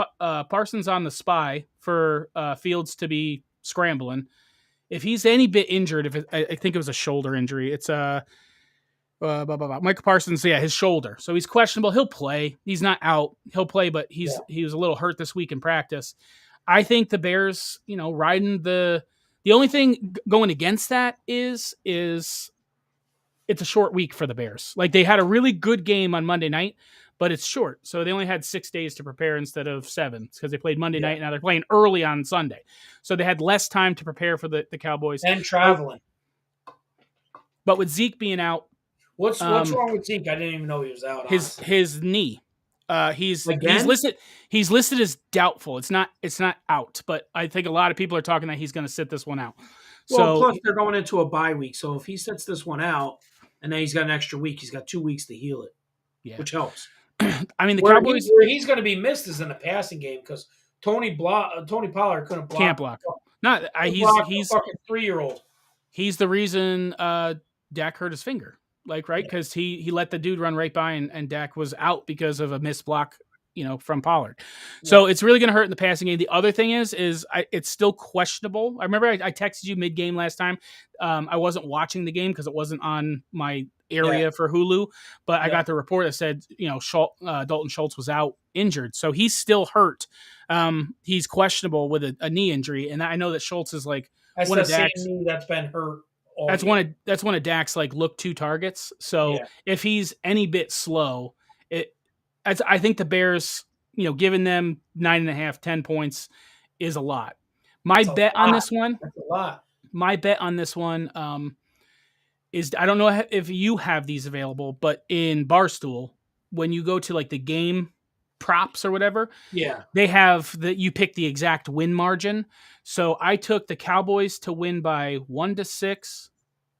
Parsons on the spy for Fields to be scrambling, if he's any bit injured, I think it was a shoulder injury, it's Micah Parsons, his shoulder. So he's questionable. He'll play. He's not out. He'll play, but he was a little hurt this week in practice. I think the Bears, riding the only thing going against that is it's a short week for the Bears. Like, they had a really good game on Monday night, but it's short. So they only had 6 days to prepare instead of 7, because they played Monday night. Now they're playing early on Sunday. So they had less time to prepare for the Cowboys. And traveling. But with Zeke being out. What's wrong with Zeke? I didn't even know he was out. His knee. He's listed as doubtful. It's not out, but I think a lot of people are talking that he's going to sit this one out. Well, plus they're going into a bye week. So if he sits this one out and then he's got an extra week, he's got 2 weeks to heal it, which helps. I mean, the Cowboys, where he's going to be missed is in the passing game, because Tony Pollard couldn't block. Can't block. He's a fucking 3-year-old. He's the reason Dak hurt his finger. Right? Because he let the dude run right by, and Dak was out because of a missed block, from Pollard. So it's really going to hurt in the passing game. The other thing is it's still questionable. I remember I texted you mid-game last time. I wasn't watching the game because it wasn't on my area for Hulu, but I got the report that said, Dalton Schultz was out injured. So he's still hurt. He's questionable with a knee injury. And I know that Schultz is like one of Dak's knee that's been hurt. That's one of Dak's like look to targets. So if he's any bit slow, I think the Bears, giving them 9.5, 10 points is a lot. My bet on this one is, I don't know if you have these available, but in Barstool, when you go to like the game props or whatever, they have you pick the exact win margin. So I took the Cowboys to win by 1-6.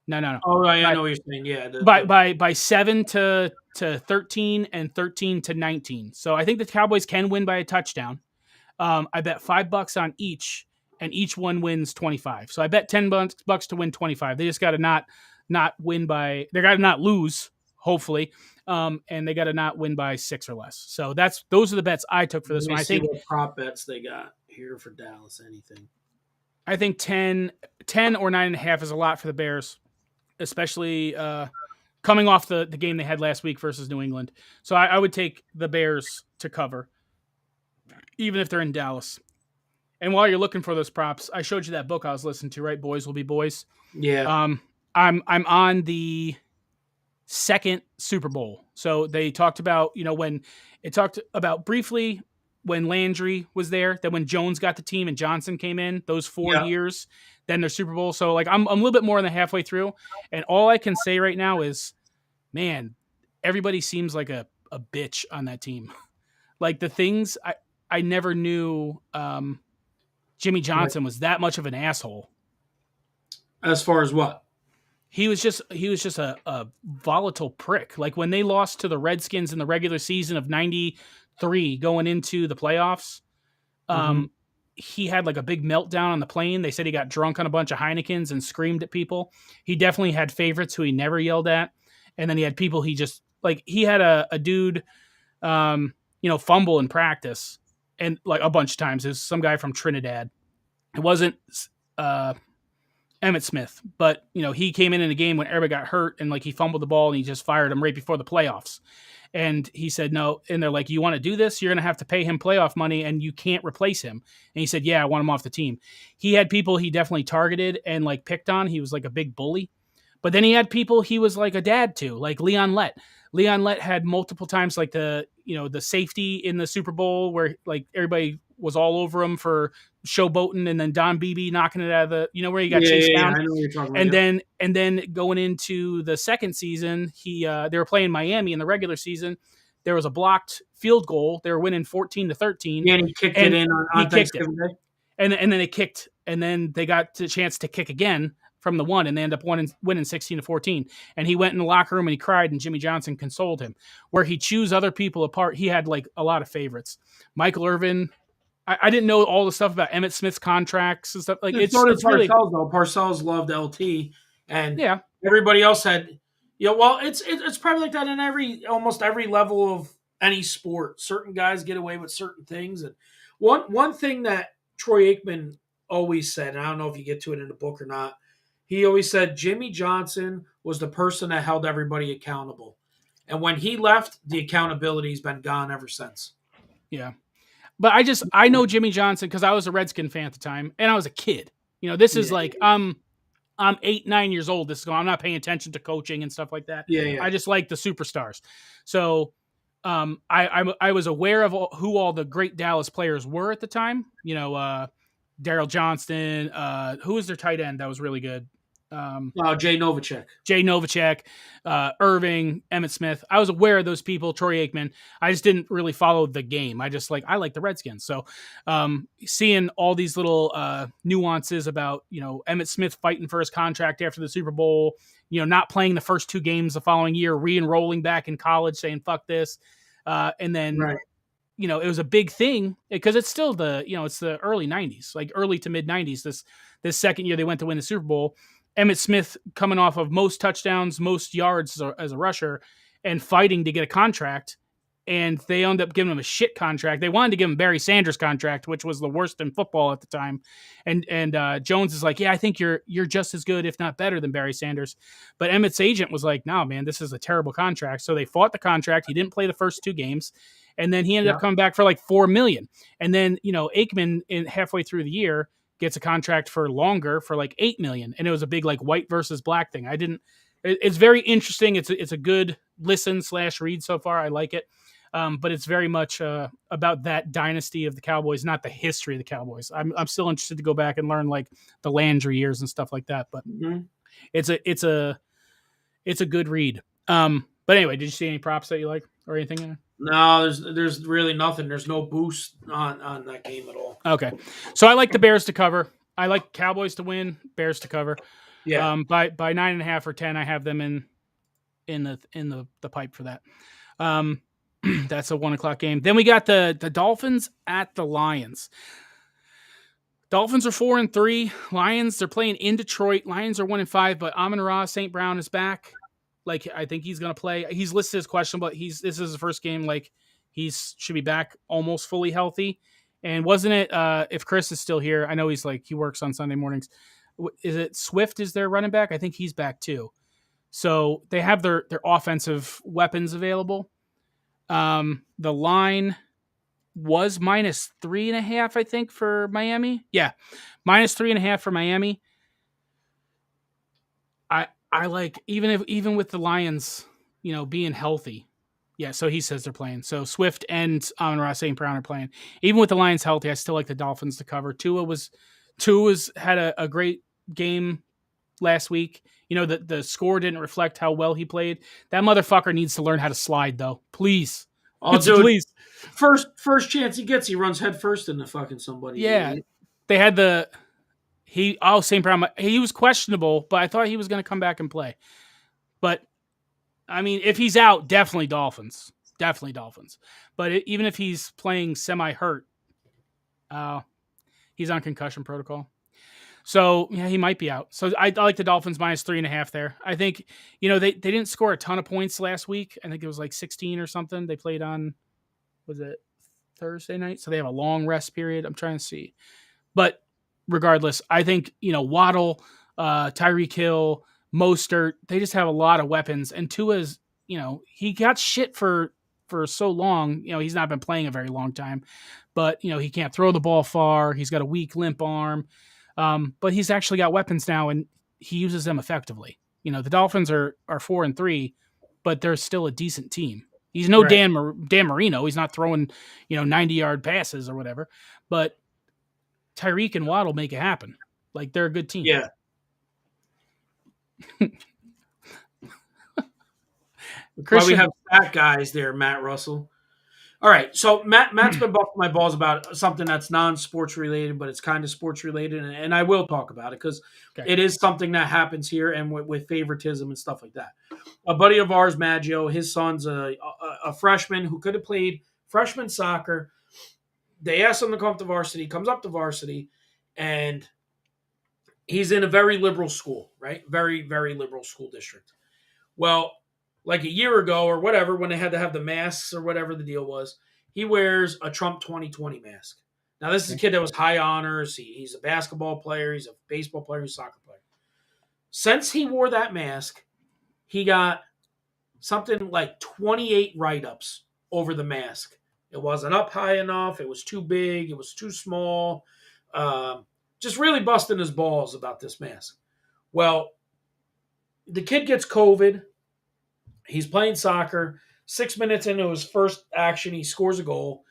No. Oh, I know what you're saying. Yeah, by 7 to 13 and 13 to 19. So I think the Cowboys can win by a touchdown. I bet $5 on each, and each one wins 25. So I bet $10 to win 25. They just got to not win by. They got to not lose, hopefully, and they got to not win by 6 or less. So those are the bets I took for this one. I think what prop bets they got here for Dallas. Anything? I think 10 or 9.5 is a lot for the Bears, especially coming off the game they had last week versus New England. So I would take the Bears to cover, even if they're in Dallas. And while you're looking for those props, I showed you that book I was listening to, right? Boys Will Be Boys. Yeah. I'm on the second Super Bowl. So they talked about, when it talked about briefly when Landry was there, then when Jones got the team and Johnson came in, those 4 years, then their Super Bowl. So like I'm a little bit more than halfway through, and all I can say right now is, man, everybody seems like a bitch on that team. Like the things I never knew Jimmy Johnson was that much of an asshole. As far as what? He was just a volatile prick. Like when they lost to the Redskins in the regular season of 93 going into the playoffs, he had like a big meltdown on the plane. They said he got drunk on a bunch of Heinekens and screamed at people. He definitely had favorites who he never yelled at. And then he had people he had a dude, fumble in practice, and like a bunch of times. It was some guy from Trinidad. It wasn't Emmitt Smith, but he came in a game when everybody got hurt and like he fumbled the ball and he just fired him right before the playoffs. And he said no, and they're like, "You want to do this? You're going to have to pay him playoff money, and you can't replace him." And he said, "Yeah, I want him off the team." He had people he definitely targeted and like picked on. He was like a big bully, but then he had people he was like a dad to, like Leon Lett. Leon Lett had multiple times like the safety in the Super Bowl where like everybody was all over him for showboating, and then Don Beebe knocking it out of the where he got chased down. I know what you're talking And about. then going into the second season, they were playing Miami in the regular season. There was a blocked field goal. They were winning 14-13. Yeah, and he kicked it in on Thanksgiving Day. And then they kicked, and then they got the chance to kick again from the one, and they ended up winning 16-14. And he went in the locker room and he cried, and Jimmy Johnson consoled him. Where he chews other people apart, he had like a lot of favorites. Michael Irvin. I didn't know all the stuff about Emmitt Smith's contracts and stuff. Like it's Parcells, really though. Parcells loved LT, and yeah. everybody else had. Well, it's probably like that in almost every level of any sport. Certain guys get away with certain things, and one thing that Troy Aikman always said, and I don't know if you get to it in the book or not, he always said Jimmy Johnson was the person that held everybody accountable, and when he left, the accountability's been gone ever since. Yeah. But I know Jimmy Johnson because I was a Redskin fan at the time, and I was a kid. This is like I'm 8, 9 years old. I'm not paying attention to coaching and stuff like that. Yeah. I just like the superstars. So I was aware of who all the great Dallas players were at the time. Daryl Johnston. Who was their tight end that was really good? Jay Novacek, Irving, Emmitt Smith. I was aware of those people, Troy Aikman. I just didn't really follow the game. I like the Redskins. So seeing all these little nuances about, Emmitt Smith fighting for his contract after the Super Bowl, not playing the first 2 games the following year, re-enrolling back in college saying, fuck this. And then, right. It was a big thing because it's still it's the early 90s, like early to mid 90s. This second year they went to win the Super Bowl. Emmitt Smith coming off of most touchdowns, most yards as a rusher, and fighting to get a contract, and they ended up giving him a shit contract. They wanted to give him Barry Sanders' contract, which was the worst in football at the time. And Jones is like, yeah, I think you're just as good, if not better, than Barry Sanders. But Emmitt's agent was like, no, man, this is a terrible contract. So they fought the contract. He didn't play the first 2 games, and then he ended up coming back for like $4 million. And then Aikman halfway through the year gets a contract for longer for like $8 million. And it was a big like white versus black thing. It's very interesting. It's a good listen/read so far. I like it. But it's very much about that dynasty of the Cowboys, not the history of the Cowboys. I'm still interested to go back and learn like the Landry years and stuff like that. But it's a good read. But anyway, did you see any props that you like or anything? No, there's really nothing. There's no boost on that game at all. Okay, so I like the Bears to cover. I like Cowboys to win, Bears to cover. Yeah. By 9.5 or 10, I have them in the pipe for that. That's a 1:00 game. Then we got the Dolphins at the Lions. Dolphins are 4-3. Lions, they're playing in Detroit. Lions are 1-5, but Amon-Ra St. Brown is back. Like, I think he's going to play. He's listed as questionable, but this is his first game. Like, should be back almost fully healthy. And wasn't it, if Chris is still here, I know he works on Sunday mornings. Is it Swift is their running back? I think he's back too. So they have their offensive weapons available. The line was -3.5, I think, for Miami. Yeah, -3.5 for Miami. I like even with the Lions, being healthy. Yeah, so he says they're playing. So Swift and Amon-Ra St. Brown are playing. Even with the Lions healthy, I still like the Dolphins to cover. Tua had a great game last week. The score didn't reflect how well he played. That motherfucker needs to learn how to slide, though. Please. Oh, dude, please. First chance he gets, he runs head first into fucking somebody. Yeah. They had St. Brown, he was questionable, but I thought he was going to come back and play. But, I mean, if he's out, definitely Dolphins. Definitely Dolphins. But even if he's playing semi-hurt, he's on concussion protocol. So, yeah, he might be out. So, I like the Dolphins -3.5 there. I think, they didn't score a ton of points last week. I think it was like 16 or something. They played on, was it Thursday night? So, they have a long rest period. I'm trying to see. But regardless, I think, Waddle, Tyreek Hill, Mostert. They just have a lot of weapons. And Tua's, he got shit for so long. He's not been playing a very long time, but he can't throw the ball far. He's got a weak, limp arm. But he's actually got weapons now, and he uses them effectively. The Dolphins are 4-3, but they're still a decent team. He's no Right. Dan Marino. He's not throwing 90-yard passes or whatever. But Tyreek and Waddle make it happen. Like, they're a good team. Yeah. Why we have fat guys there, Matt Russell. All right, so Matt's been busting my balls about something that's non-sports related, but it's kind of sports related, and I will talk about it because it is something that happens here, and with favoritism and stuff like that. A buddy of ours, Maggio, his son's a freshman who could have played freshman soccer. They asked him to come up to varsity. He comes up to varsity, and he's in a very liberal school, right? Very, very liberal school district. Well, like a year ago or whatever, when they had to have the masks or whatever the deal was, he wears a Trump 2020 mask. Now, this is a kid that was high honors. He's a basketball player. He's a baseball player. He's a soccer player. Since he wore that mask, he got something like 28 write-ups over the mask. It wasn't up high enough. It was too big. It was too small. Just really busting his balls about this mask. Well, the kid gets COVID. He's playing soccer. 6 minutes into his first action, he scores a goal.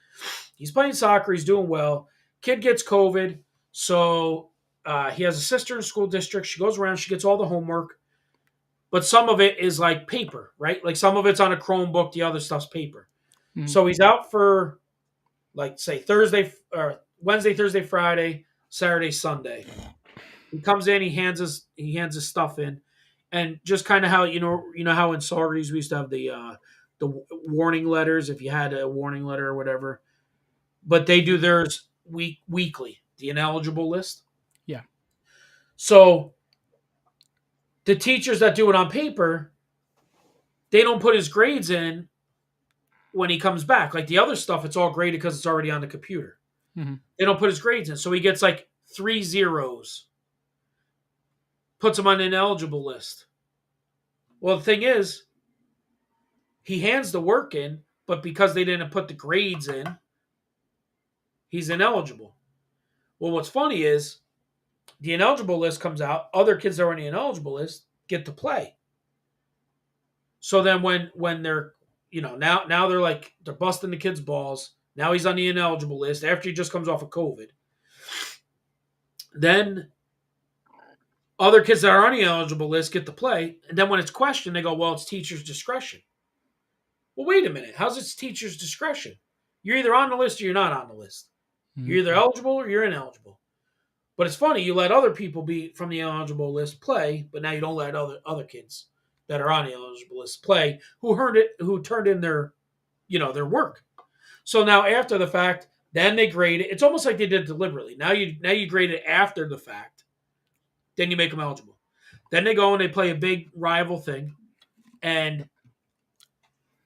He's playing soccer. He's doing well. Kid gets COVID. So he has a sister in school district. She goes around. She gets all the homework. But some of it is like paper, right? Like some of it's on a Chromebook. The other stuff's paper. Mm-hmm. So he's out for, like, say, Thursday or Wednesday, Thursday, Friday, Saturday, Sunday. He comes in. He hands his stuff in. And just kind of how how in Socrates we used to have the warning letters if you had a warning letter or whatever, but they do theirs weekly, the ineligible list. Yeah. So the teachers that do it on paper, they don't put his grades in when he comes back. Like the other stuff, it's all graded because it's already on the computer. Mm-hmm. They don't put his grades in, so he gets like 3 zeros. Puts him on an ineligible list. Well, the thing is, he hands the work in, but because they didn't put the grades in, he's ineligible. Well, what's funny is the ineligible list comes out. Other kids that are on the ineligible list get to play. So then when they're, now they're like, they're busting the kid's balls. Now he's on the ineligible list after he just comes off of COVID. Then other kids that are on the eligible list get to play. And then when it's questioned, they go, well, it's teacher's discretion. Well, wait a minute. How's it teacher's discretion? You're either on the list or you're not on the list. Mm-hmm. You're either eligible or you're ineligible. But it's funny, you let other people be from the eligible list play, but now you don't let other kids that are on the eligible list play who turned in their work. So now after the fact, then they grade it. It's almost like they did it deliberately. Now you grade it after the fact. Then you make them eligible. Then they go and they play a big rival thing, and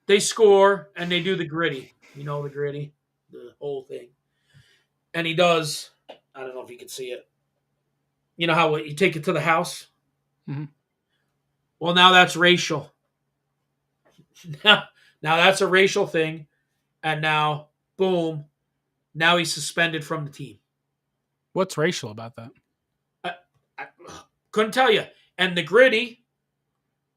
they score and they do the gritty. The gritty, the whole thing. And he does. I don't know if you can see it. You know how you take it to the house? Mm-hmm. Well, now that's racial. Now that's a racial thing. And now, boom, now he's suspended from the team. What's racial about that? I couldn't tell you. And the gritty,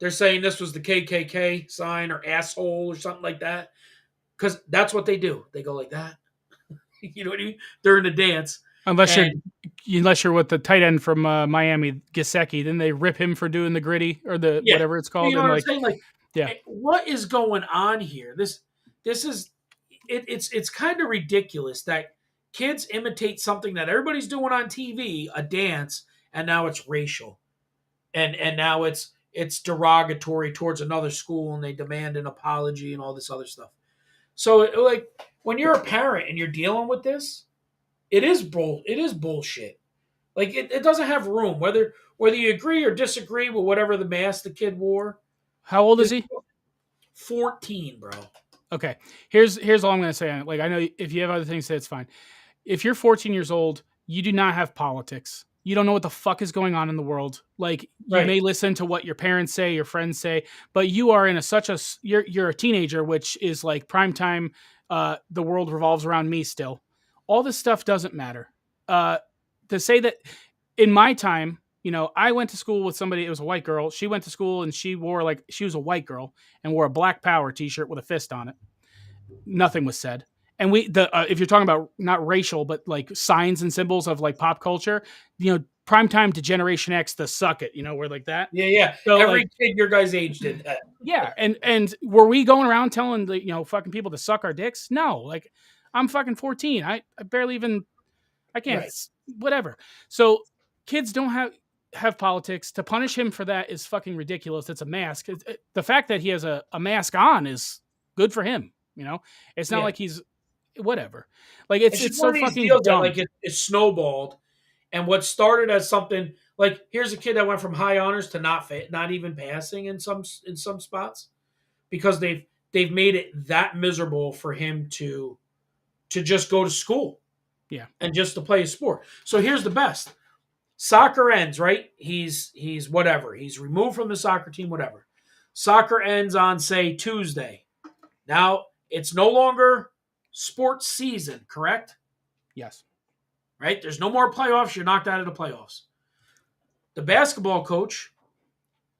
they're saying this was the KKK sign or asshole or something like that. Because that's what they do. They go like that. You know what I mean? They're in a dance. Unless you're with the tight end from Miami, Gesicki, then they rip him for doing the gritty or the whatever it's called. You know what I'm saying? Like, yeah, what is going on here? This is it's kind of ridiculous that kids imitate something that everybody's doing on TV, a dance, and now it's racial, and now it's derogatory towards another school, and they demand an apology and all this other stuff. So, like, when you're a parent and you're dealing with this, it is bullshit. Like, it doesn't have room, whether you agree or disagree with whatever the mask the kid wore. How old is he? 14, bro. Okay. Here's all I'm going to say on it. Like, I know if you have other things to say, it's fine. If you're 14 years old, you do not have politics. You don't know what the fuck is going on in the world. Like you may listen to what your parents say, your friends say, but you are in you're a teenager, which is like prime time. The world revolves around me still. All this stuff doesn't matter. To say that in my time, I went to school with somebody. It was a white girl. She went to school and she was a white girl and wore a Black Power t-shirt with a fist on it. Nothing was said. And if you're talking about not racial, but like signs and symbols of like pop culture, prime time to Generation X to suck it, we're like that. Yeah. So every kid your guys' age did that. Yeah. And were we going around telling the, fucking people to suck our dicks? No, like I'm fucking 14. I barely even, I can't, whatever. So kids don't have politics. To punish him for that is fucking ridiculous. It's a mask. The fact that he has a mask on is good for him. It's not like he's whatever. Like it's so fucking dumb. That, like it snowballed, and what started as something like here's a kid that went from high honors to not even passing in some spots because they've made it that miserable for him to just go to school, and just to play a sport. So here's the best: soccer ends, right? He's whatever. He's removed from the soccer team, whatever. Soccer ends on say Tuesday. Now it's no longer sports season, correct? Yes. Right? There's no more playoffs. You're knocked out of the playoffs. The basketball coach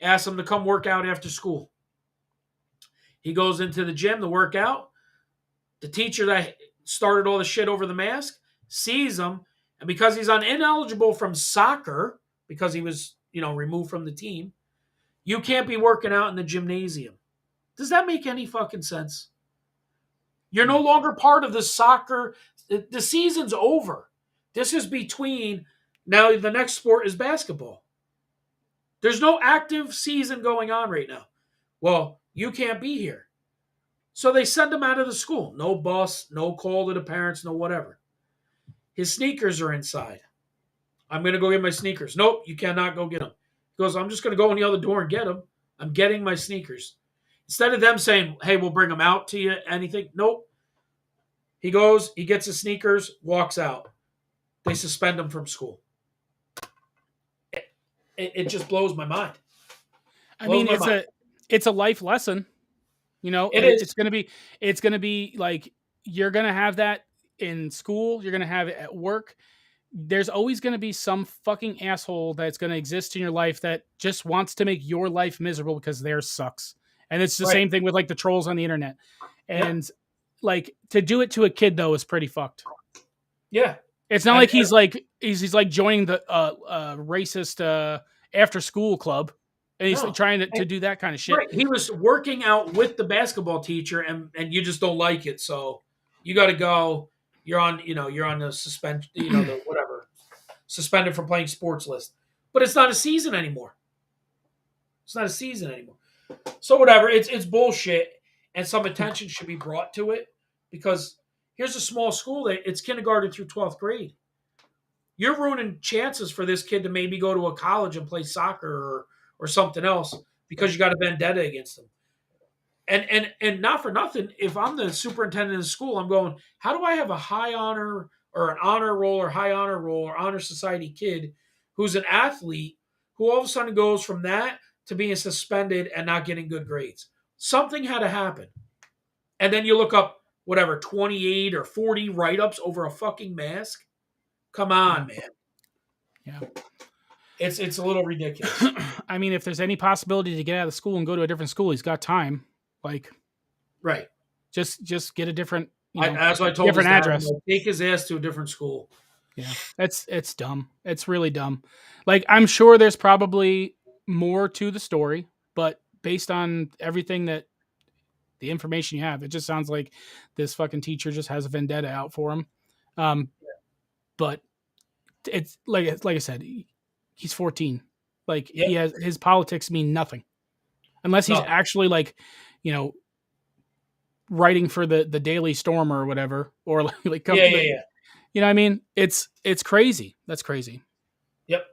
asks him to come work out after school. He goes into the gym to work out. The teacher that started all the shit over the mask sees him, and because he's ineligible from soccer, because he was, removed from the team, you can't be working out in the gymnasium. Does that make any fucking sense? You're no longer part of the soccer. The season's over. This is between, now the next sport is basketball. There's no active season going on right now. Well, you can't be here. So they send him out of the school. No bus, no call to the parents, no whatever. His sneakers are inside. I'm going to go get my sneakers. Nope, you cannot go get them. He goes, I'm just going to go in the other door and get them. I'm getting my sneakers. Instead of them saying, hey, we'll bring them out to you, anything. Nope. He goes, he gets his sneakers, walks out. They suspend him from school. It just blows my mind. It's a life lesson. It's going to be like, you're going to have that in school. You're going to have it at work. There's always going to be some fucking asshole that's going to exist in your life that just wants to make your life miserable because theirs sucks. And it's the same thing with like the trolls on the internet. And like to do it to a kid though is pretty fucked. Yeah. It's not like he's like joining the racist after school club. And he's trying to do that kind of shit. Right. He was working out with the basketball teacher and you just don't like it. So you got to go. You're on the suspend, the whatever, suspended from playing sports list. But it's not a season anymore. So whatever, it's bullshit, and some attention should be brought to it because here's a small school that it's kindergarten through 12th grade. You're ruining chances for this kid to maybe go to a college and play soccer or something else because you got a vendetta against them. And not for nothing, if I'm the superintendent of the school, I'm going, how do I have a high honor or an honor roll or high honor roll or honor society kid who's an athlete who all of a sudden goes from that to being suspended and not getting good grades? Something had to happen. And then you look up, 28 or 40 write-ups over a fucking mask? Come on, man. Yeah. It's a little ridiculous. I mean, if there's any possibility to get out of school and go to a different school, he's got time. Like, right. Just get a different, as I told different address. Take his ass to a different school. Yeah, it's dumb. It's really dumb. Like, I'm sure there's probably more to the story, but based on everything the information you have, it just sounds like this fucking teacher just has a vendetta out for him. But it's like I said, he's 14. Like he has his politics mean nothing unless he's actually like, writing for the Daily Stormer or whatever, or like yeah. You know what I mean? It's crazy. That's crazy. Yep.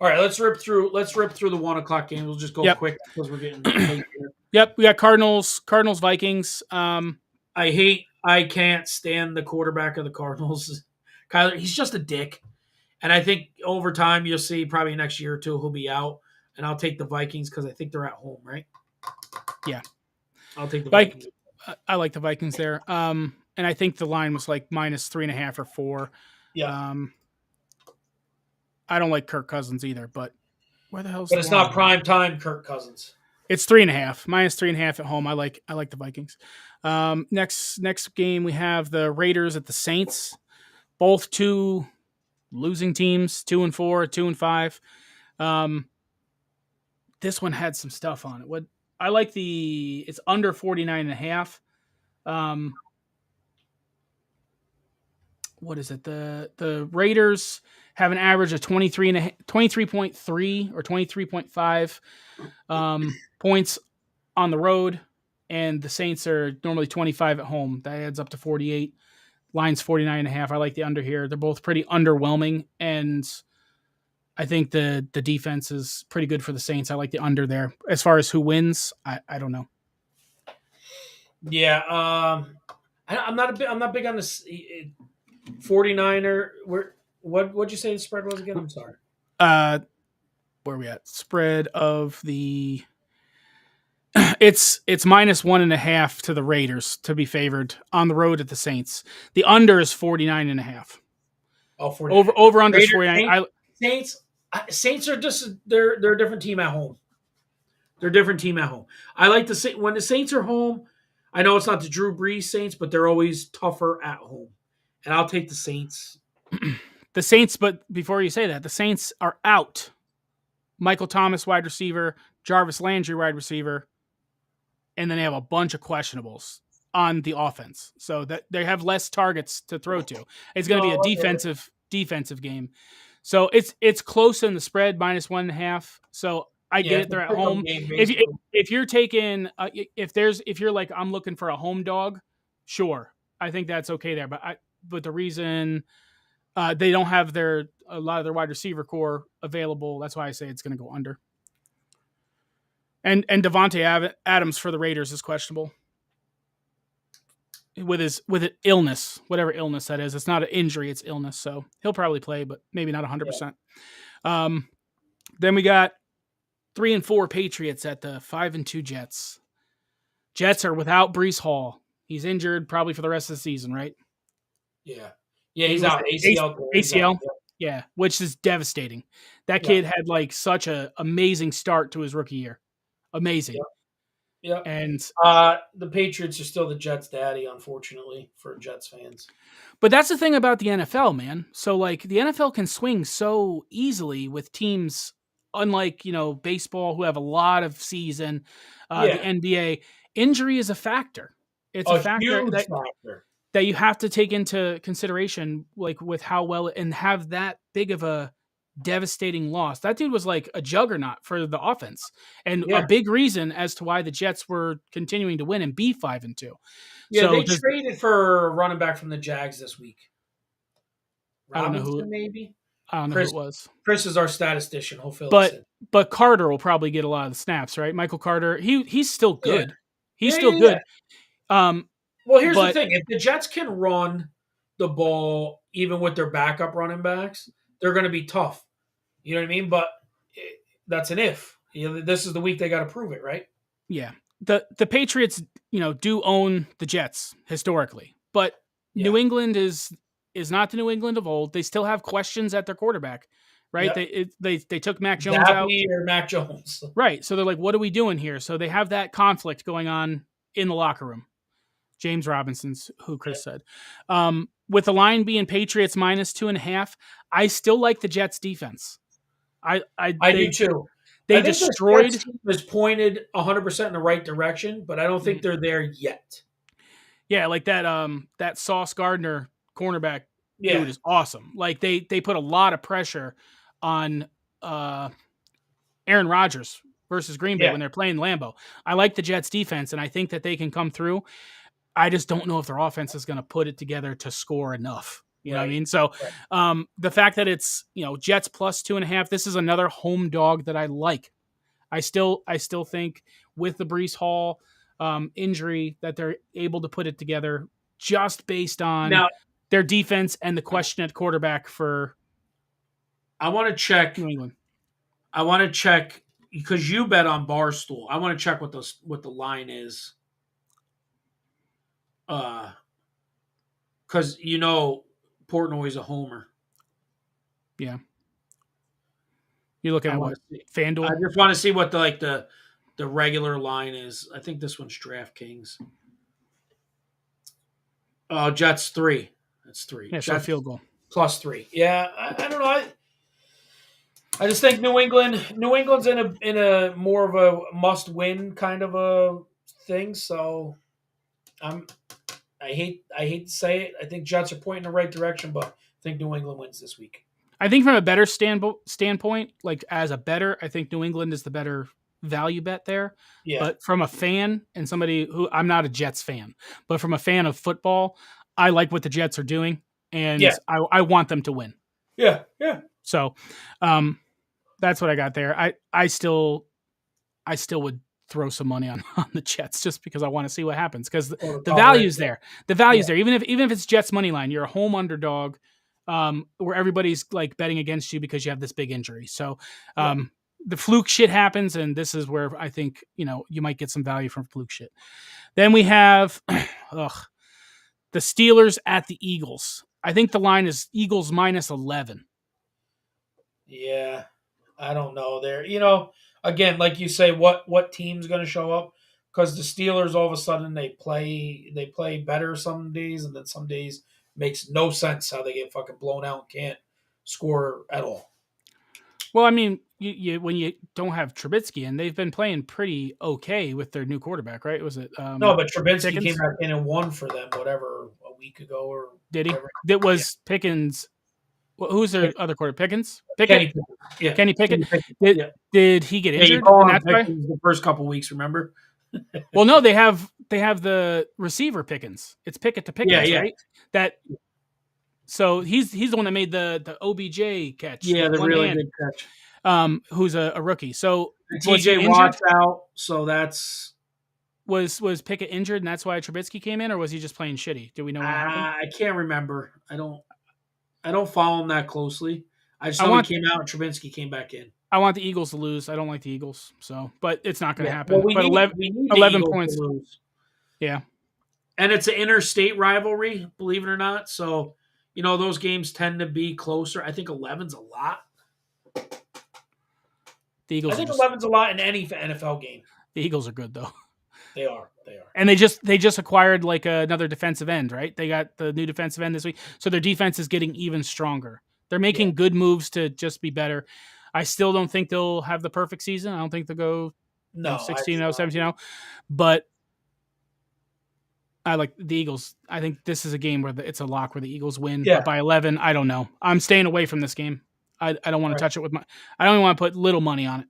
All right, let's rip through the 1:00 game. We'll just go quick because we're getting late here. Yep, we got Cardinals, Vikings. I can't stand the quarterback of the Cardinals. Kyler, he's just a dick. And I think over time you'll see probably next year or two he'll be out, and I'll take the Vikings because I think they're at home, right? Yeah, I'll take the like Vikings. I like the Vikings there. And I think the line was like -3.5 or 4. Yeah, I don't like Kirk Cousins either, but where the hell's but the it's line? not prime time Kirk Cousins. It's 3.5, -3.5 at home. I like the Vikings. Next game we have the Raiders at the Saints. Both two losing teams, 2-4, 2-5. This one had some stuff on it. What I like it's under 49.5. What is it? The Raiders have an average of 23.3 or 23.5 points on the road, and the Saints are normally 25 at home. That adds up to 48. Line's 49.5. I like the under here. They're both pretty underwhelming, and I think the defense is pretty good for the Saints. I like the under there. As far as who wins, I don't know. Yeah, I'm not big on this 49er. What'd you say the spread was again? I'm sorry. Where are we at? Spread of the it's -1.5 to the Raiders to be favored on the road at the Saints. The under is 49.5. Oh, 49. Over under is Raiders, 49. Saints are just they're a different team at home. They're a different team at home. I like to say when the Saints are home. I know it's not the Drew Brees Saints, but they're always tougher at home, and I'll take the Saints. The Saints, but before you say that, the Saints are out. Michael Thomas, wide receiver, Jarvis Landry, wide receiver, and then they have a bunch of questionables on the offense, so that they have less targets to throw to. It's going to be a defensive game, so it's close in the spread -1.5. So I get it. They're at home. If you're taking if you're like I'm looking for a home dog, sure, I think that's okay there. But the reason they don't have a lot of their wide receiver core available, that's why I say it's going to go under. And Devontae Adams for the Raiders is questionable with an illness, whatever illness that is. It's not an injury, it's illness. So he'll probably play, but maybe not 100%. Then we got 3-4 Patriots at the 5-2 Jets. Jets are without Breece Hall. He's injured probably for the rest of the season, right? Yeah, he's out. ACL. Yeah, which is devastating. That kid had like such an amazing start to his rookie year. Amazing. Yeah. And the Patriots are still the Jets' daddy, unfortunately, for Jets fans. But that's the thing about the NFL, man. So like the NFL can swing so easily with teams, unlike baseball, who have a lot of season. The NBA, injury is a factor. It's a factor that you have to take into consideration, like with how well and have that big of a devastating loss. That dude was like a juggernaut for the offense and a big reason as to why the Jets were continuing to win and be 5-2. Yeah, so they traded for a running back from the Jags this week. Robinson, I don't know who, maybe? I don't know who it was. Chris is our statistician. He'll fill us in. But Carter will probably get a lot of the snaps, right? Michael Carter, he's still good. Yeah. He's still good. Well, here's the thing. If the Jets can run the ball, even with their backup running backs, they're going to be tough. You know what I mean? But that's an if. This is the week they got to prove it, right? Yeah. The Patriots, do own the Jets historically. But New England is not the New England of old. They still have questions at their quarterback, right? Yep. They took Mac Jones out. Or Mac Jones. Right. So they're like, what are we doing here? So they have that conflict going on in the locker room. James Robinson's who Chris said. With the line being Patriots -2.5, I still like the Jets defense. I do too. They destroyed. The team was pointed 100% in the right direction, but I don't think they're there yet. Yeah, like that Sauce Gardner cornerback dude is awesome. Like they put a lot of pressure on Aaron Rodgers versus Green Bay when they're playing Lambeau. I like the Jets defense, and I think that they can come through. I just don't know if their offense is going to put it together to score enough. You know what I mean? So the fact that it's, Jets +2.5, this is another home dog that I like. I still think with the Breece Hall injury that they're able to put it together just based on their defense and the question at quarterback for I want to check. New England. I want to check because you bet on Barstool. I want to check what the line is. Because Portnoy's a homer. Yeah. You're looking at what? I FanDuel? just want to see what the regular line is. I think this one's DraftKings. Oh, Jets 3. That's 3. Yeah, so Jets field goal. +3. Yeah, I don't know. I just think New England's in a more of a must win kind of a thing. So I hate to say it. I think Jets are pointing in the right direction, but I think New England wins this week. I think from a better standpoint, like as a better, I think New England is the better value bet there. Yeah. But from a fan and somebody who I'm not a Jets fan, but from a fan of football, I like what the Jets are doing, and Yeah. I want them to win. Yeah. So, that's what I got there. I still would throw some money on the Jets just because I want to see what happens because the value's there. The value's there. Even if it's Jets money line, you're a home underdog, where everybody's like betting against you because you have this big injury. So the fluke shit happens, and this is where I think you might get some value from fluke shit. Then we have the Steelers at the Eagles. I think the line is Eagles -11. Yeah, I don't know there. Again, like you say, what team's going to show up? Because the Steelers, all of a sudden, they play better some days, and then some days makes no sense how they get fucking blown out and can't score at all. Well, I mean, you when you don't have Trubisky, and they've been playing pretty okay with their new quarterback, right? Was it no? But Trubisky Pickens? Came back in and won for them, whatever, a week ago or did he? Whatever. That was Pickens. Well, who's their other quarterback? Pickens. Kenny Pickett. Yeah. Did he get injured? You that's the first couple weeks, remember? Well, no, they have the receiver Pickens. It's Pickett to Pickens, right? That. So he's the one that made the OBJ catch. Yeah, the really good catch. Who's a rookie. So TJ Watt's out, so that's was Pickett injured, and that's why Trubisky came in, or was he just playing shitty? Do we know what happened? I can't remember. I don't follow him that closely. I just know he came out and Trubisky came back in. I want the Eagles to lose. I don't like the Eagles, but it's not going to happen. Well, we need 11 points. To lose. Yeah. And it's an interstate rivalry, believe it or not. So, those games tend to be closer. I think 11's a lot. The Eagles. I think 11's a lot in any NFL game. The Eagles are good, though. They are. And they just acquired like another defensive end, right? They got the new defensive end this week. So their defense is getting even stronger. They're making good moves to just be better. I still don't think they'll have the perfect season. I don't think they'll go 16-0, 17-0. But I like the Eagles. I think this is a game where it's a lock where the Eagles win. Yeah. But by 11, I don't know. I'm staying away from this game. I don't want to touch it with I don't even want to put little money on it.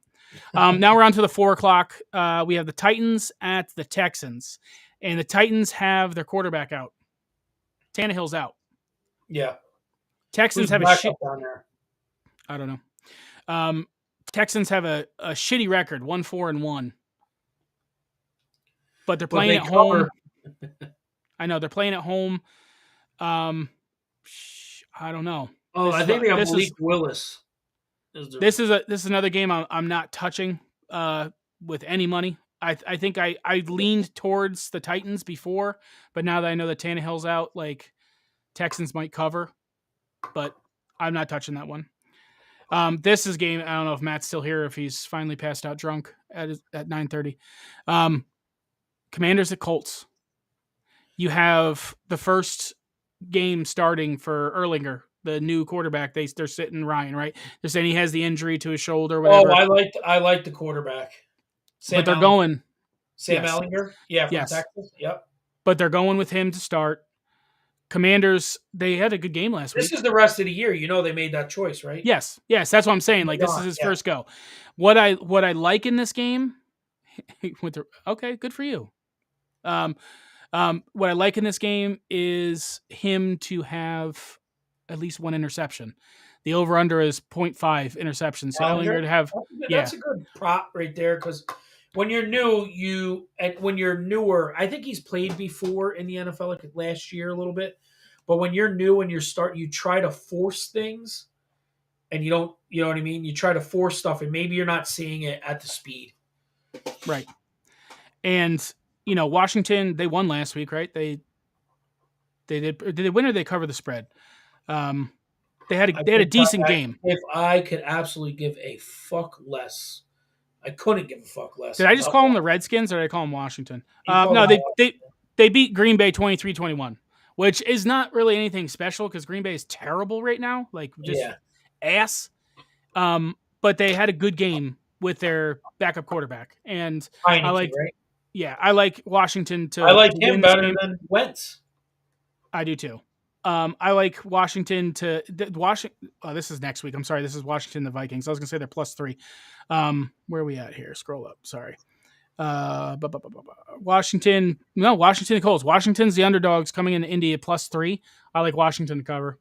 Now we're on to the 4 o'clock. We have the Titans at the Texans. And the Titans have their quarterback out. Tannehill's out. Yeah. Texans have a shit down there. I don't know. Texans have a shitty record, 1-4-1. But they're playing at home. I know they're playing at home. I don't know. Oh, I think they have Malik Willis. This is another game I'm not touching with any money. I think I leaned towards the Titans before, but now that I know that Tannehill's out, like Texans might cover, but I'm not touching that one. This is game. I don't know if Matt's still here, if he's finally passed out drunk at 9:30. Commanders at Colts. You have the first game starting for Erlinger, the new quarterback. They're sitting Ryan, right? They're saying he has the injury to his shoulder. Whatever. Oh, I like the quarterback. But they're going Sam Ehlinger, from Texas. Yep. But they're going with him to start. Commanders, they had a good game last week. This is the rest of the year. They made that choice, right? Yes, that's what I'm saying. Like, this is his first go. What I like in this game, okay, good for you. What I like in this game is him to have at least one interception. The over-under is 0.5 interceptions. So Ehlinger to have... That's a good prop right there, because when you're new, when you're newer, I think he's played before in the NFL, like last year a little bit. But when you're new and you try to force things, and you don't, you know what I mean? You try to force stuff, and maybe you're not seeing it at the speed. Right. And Washington, they won last week, right? They did they win or they cover the spread? They had a decent game. If I could absolutely give a fuck less, I couldn't give a fuck less. Did I just call them the Redskins or did I call them Washington? No, they beat Green Bay 23-21, which is not really anything special because Green Bay is terrible right now, like just ass. But they had a good game with their backup quarterback, and I like, right? Yeah, I like Washington to. I like him better than Wentz. I do too. I like Washington to Washington. Oh, this is next week. I'm sorry. This is Washington, the Vikings. I was gonna say they're +3. Where are we at here? Scroll up. Sorry. Washington. No, Washington Colts. Washington's the underdogs coming into Indy at +3. I like Washington to cover.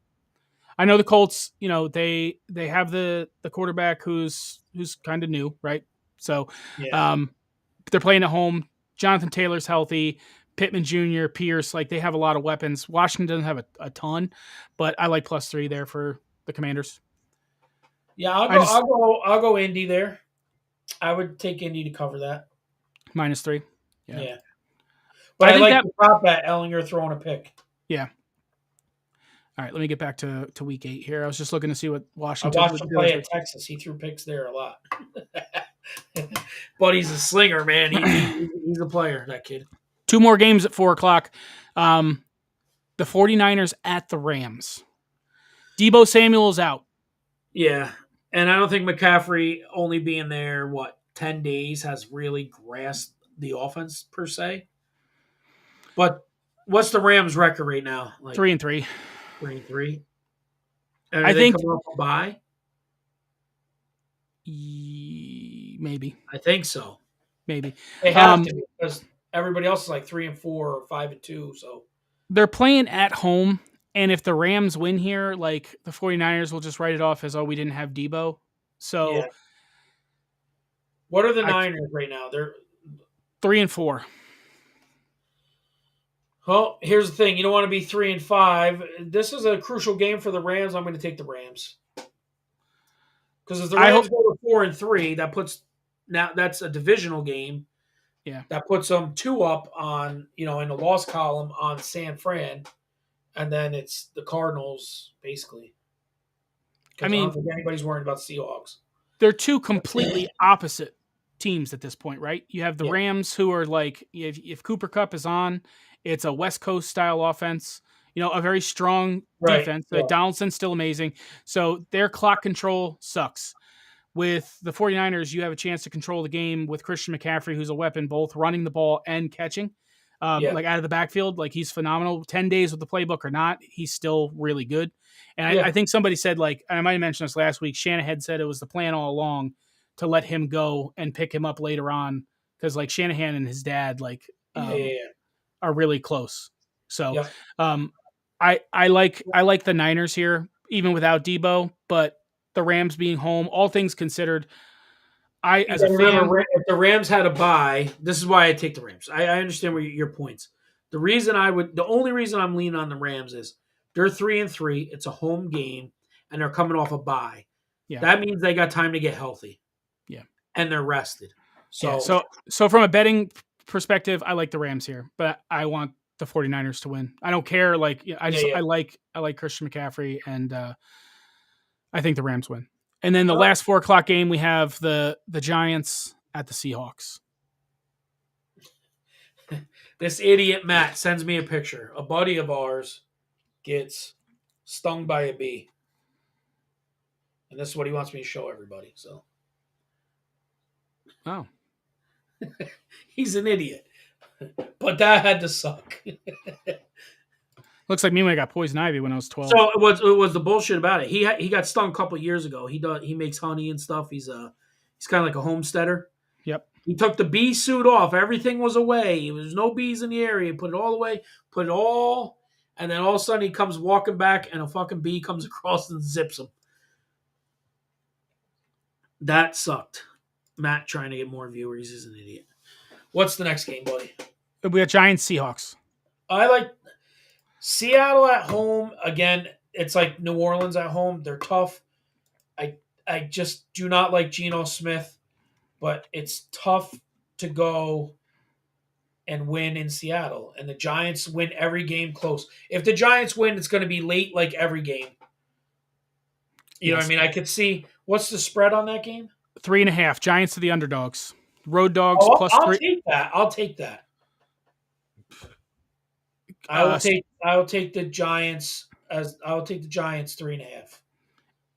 I know the Colts. They have the quarterback who's kind of new, right? So, they're playing at home. Jonathan Taylor's healthy. Pittman Jr., Pierce, like they have a lot of weapons. Washington doesn't have a ton, but I like +3 there for the Commanders. Yeah, I'll go Indy there. I would take Indy to cover that. -3. Yeah. But I like the prop bet Ellinger throwing a pick. Yeah. All right, let me get back to week 8 here. I was just looking to see what Washington. I watched him play at Texas. He threw picks there a lot. But he's a slinger, man. He's a player, that kid. 2 more games at 4:00. The 49ers at the Rams. Deebo Samuel is out. Yeah. And I don't think McCaffrey only being there, 10 days has really grasped the offense per se. But what's the Rams record right now? 3-3. 3-3. And I think coming off a bye? Maybe. I think so. Maybe. They have to because everybody else is like 3-4 or 5-2. So they're playing at home, and if the Rams win here, like the 49ers will just write it off as, we didn't have Deebo. So what are the Niners right now? They're 3-4. Well, here's the thing. You don't want to be 3-5. This is a crucial game for the Rams. I'm going to take the Rams. Because if the Rams go to 4-3, that's a divisional game. Yeah. That puts them 2 up on, in the loss column on San Fran. And then it's the Cardinals, basically. I don't think anybody's worried about Seahawks. They're 2 completely opposite teams at this point, right? You have the Rams who are like, if Cooper Kupp is on, it's a West Coast style offense, a very strong defense. Donaldson's still amazing. So their clock control sucks. With the 49ers, you have a chance to control the game with Christian McCaffrey, who's a weapon, both running the ball and catching, like out of the backfield. Like he's phenomenal. 10 days with the playbook or not, he's still really good. And I think somebody said, and I might have mentioned this last week, Shanahan said it was the plan all along to let him go and pick him up later on because Shanahan and his dad are really close. So I like the Niners here, even without Deebo, but the Rams being home, all things considered, as a fan, if the Rams had a bye, this is why I take the Rams. I understand your points. The only reason I'm leaning on the Rams is they're 3-3. It's a home game, and they're coming off a bye. Yeah. That means they got time to get healthy. Yeah, and they're rested. So from a betting perspective, I like the Rams here, but I want the 49ers to win. I don't care. I like Christian McCaffrey, and I think the Rams win. And then the last 4:00 game, we have the Giants at the Seahawks. This idiot Matt sends me a picture. A buddy of ours gets stung by a bee. And this is what he wants me to show everybody. So, he's an idiot. But that had to suck. Looks like me when I got poison ivy when I was 12. So it was the bullshit about it. He got stung a couple of years ago. He makes honey and stuff. He's kind of like a homesteader. Yep. He took the bee suit off. Everything was away. There was no bees in the area. He put it all away. And then all of a sudden he comes walking back and a fucking bee comes across and zips him. That sucked. Matt trying to get more viewers. He's an idiot. What's the next game, buddy? We got Giants Seahawks. I like Seattle at home. Again, it's like New Orleans at home. They're tough. I I just do not like Geno Smith, but it's tough to go and win in Seattle. And the Giants win every game close. If the Giants win, it's going to be late like every game. You know what I Yes. mean? I could see what's the spread on that game? 3.5. Giants to the underdogs. Road dogs Oh, plus I'll 3. take that. I'll take that. I will take the Giants as I will take the Giants 3.5.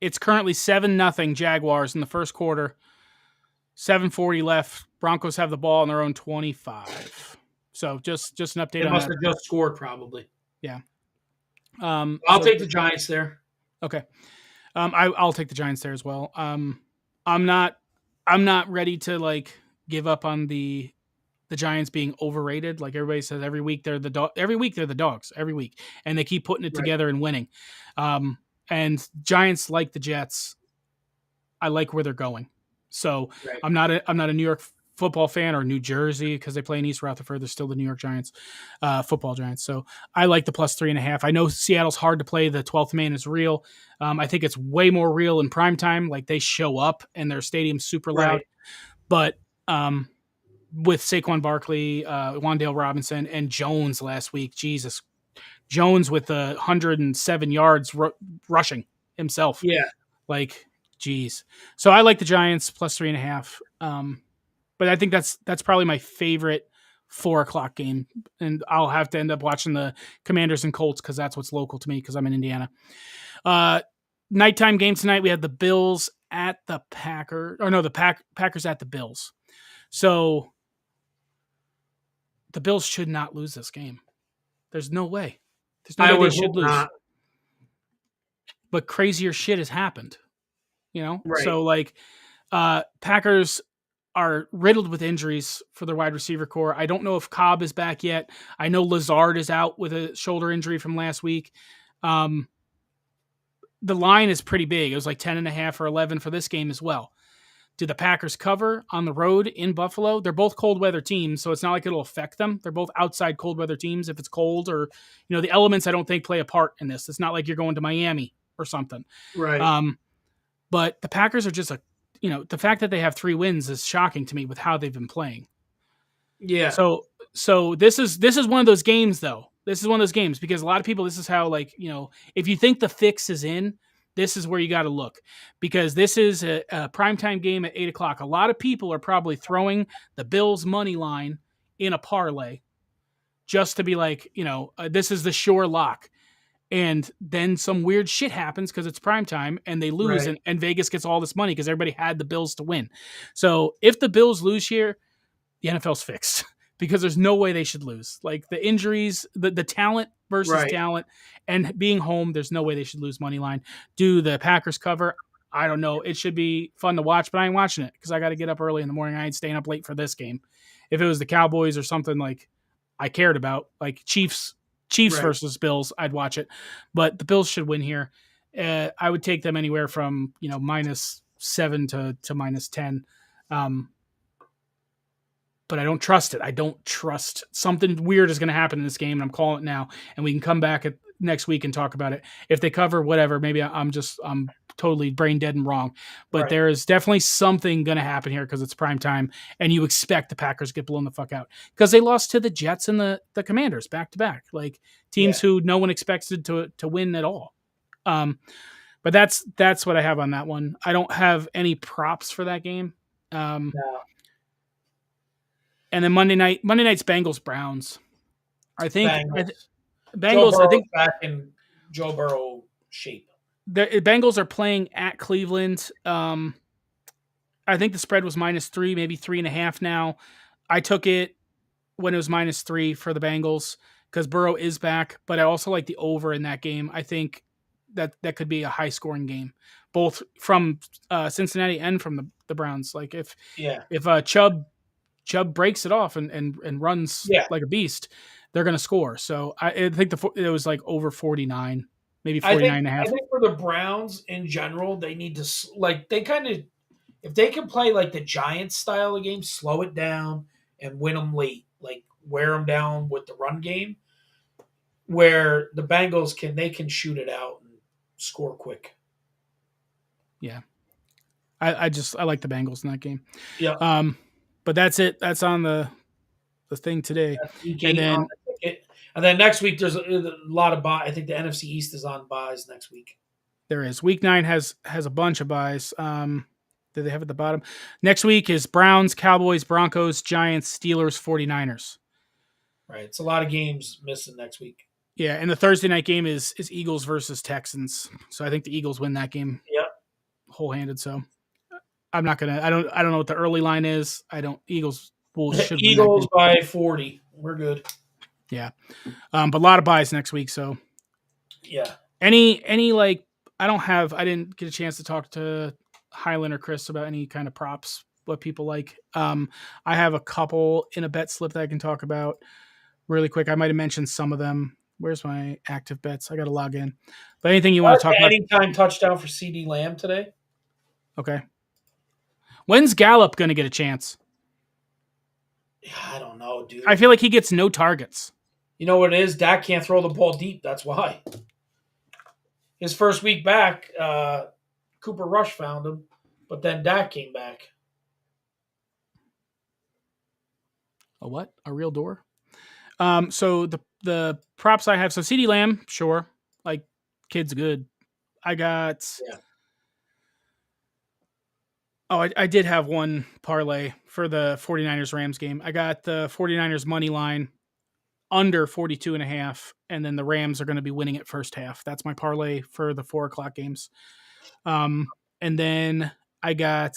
It's currently 7-0 Jaguars in the first quarter. 7:40 left. Broncos have the ball on their own 25. So just an update They on must that. have just scored probably. Yeah. I'll take the Giants there. Okay. I'll take the Giants there as well. I'm not ready to like give up on the Giants being overrated. Like everybody says, every week they're the dog. Every week they're the dogs. Every week, and they keep putting it Right. together and winning. And Giants, like the Jets, I like where they're going. So Right. I'm not a New York football fan or New Jersey because they play in East Rutherford. They're still the New York Giants, football Giants. So I like the plus 3.5. I know Seattle's hard to play. The 12th man is real. I think it's way more real in prime time. Like they show up and their stadium's super loud. Right. But with Saquon Barkley, Wan'Dale Robinson, and Jones last week, Jesus, Jones with 107 yards rushing himself. Yeah. Like, geez. So I like the Giants plus 3.5. But I think that's probably my favorite 4:00 game, and I'll have to end up watching the Commanders and Colts because that's what's local to me because I'm in Indiana. Nighttime game tonight. We had the Bills at the Packers, or no, the Packers at the Bills. So the Bills should not lose this game. There's no way. There's no way they should lose. Not. But crazier shit has happened. You know? Right. So like Packers are riddled with injuries for their wide receiver core. I don't know if Cobb is back yet. I know Lazard is out with a shoulder injury from last week. The line is pretty big. It was like 10.5 or 11 for this game as well. Do the Packers cover on the road in Buffalo? They're both cold weather teams, so it's not like it'll affect them. They're both outside cold weather teams. If it's cold or, the elements I don't think play a part in this. It's not like you're going to Miami or something. Right. But the Packers are just the fact that they have 3 wins is shocking to me with how they've been playing. Yeah. So this is one of those games though. This is one of those games because a lot of people, this is how if you think the fix is in, this is where you got to look because this is a primetime game at 8:00. A lot of people are probably throwing the Bills money line in a parlay just to be like, this is the sure lock. And then some weird shit happens because it's primetime and they lose right. and Vegas gets all this money because everybody had the Bills to win. So if the Bills lose here, the NFL's fixed because there's no way they should lose. Like the injuries, the talent versus talent, and being home, there's no way they should lose money line. Do the Packers cover? I don't know. It should be fun to watch, but I ain't watching it because I got to get up early in the morning. I ain't staying up late for this game. If it was the Cowboys or something like I cared about, like Chiefs versus Bills, I'd watch it. But the Bills should win here. I would take them anywhere from -7 to -10. But I don't trust it. I don't trust something weird is going to happen in this game, and I'm calling it now. And we can come back next week and talk about it. If they cover, whatever. Maybe I'm totally brain dead and wrong. But there is definitely something going to happen here because it's prime time, and you expect the Packers get blown the fuck out because they lost to the Jets and the Commanders back to back, like teams who no one expected to win at all. But that's what I have on that one. I don't have any props for that game. No. And then Monday night's Bengals Browns. I think Bengals. I think back in Joe Burrow shape. The Bengals are playing at Cleveland. I think the spread was -3, maybe 3.5 now. I took it when it was -3 for the Bengals because Burrow is back, but I also like the over in that game. I think that could be a high scoring game, both from Cincinnati and from the Browns. Like if Chubb breaks it off and runs like a beast, they're going to score. So I think it was like over 49, maybe 49.5. I think for the Browns in general, they need to if they can play like the Giants style of game, slow it down and win them late, like wear them down with the run game, where the Bengals can shoot it out and score quick. Yeah. I like the Bengals in that game. Yeah. But that's it. That's on the thing today. That's week And 8 on then the ticket. And then next week there's a lot of buy. I think the NFC East is on buys next week. there is week 9 has a bunch of buys. Do they have at the bottom? Next week is Browns, Cowboys, Broncos, Giants, Steelers, 49ers. Right. It's a lot of games missing next week. Yeah, and the Thursday night game is Eagles versus Texans. So I think the Eagles win that game. Yep. Whole-handed. So I'm not gonna. I don't know what the early line is. I don't. Eagles should Eagles by 40. We're good. Yeah, but a lot of buys next week. So yeah. Any like I didn't get a chance to talk to Highland or Chris about any kind of props. What people like. I have a couple in a bet slip that I can talk about really quick. I might have mentioned some of them. Where's my active bets? I got to log in. But anything you want to talk about? Anytime touchdown for CD Lamb today. Okay. When's Gallup going to get a chance? I don't know, dude. I feel like he gets no targets. You know what it is? Dak can't throw the ball deep. That's why. His first week back, Cooper Rush found him, but then Dak came back. A what? A real door? So the props I have. So CD Lamb, sure. Like, kid's good. I got... Yeah. Oh, I did have one parlay for the 49ers-Rams game. I got the 49ers money line under 42.5, and then the Rams are going to be winning it first half. That's my parlay for the 4 o'clock games. And then I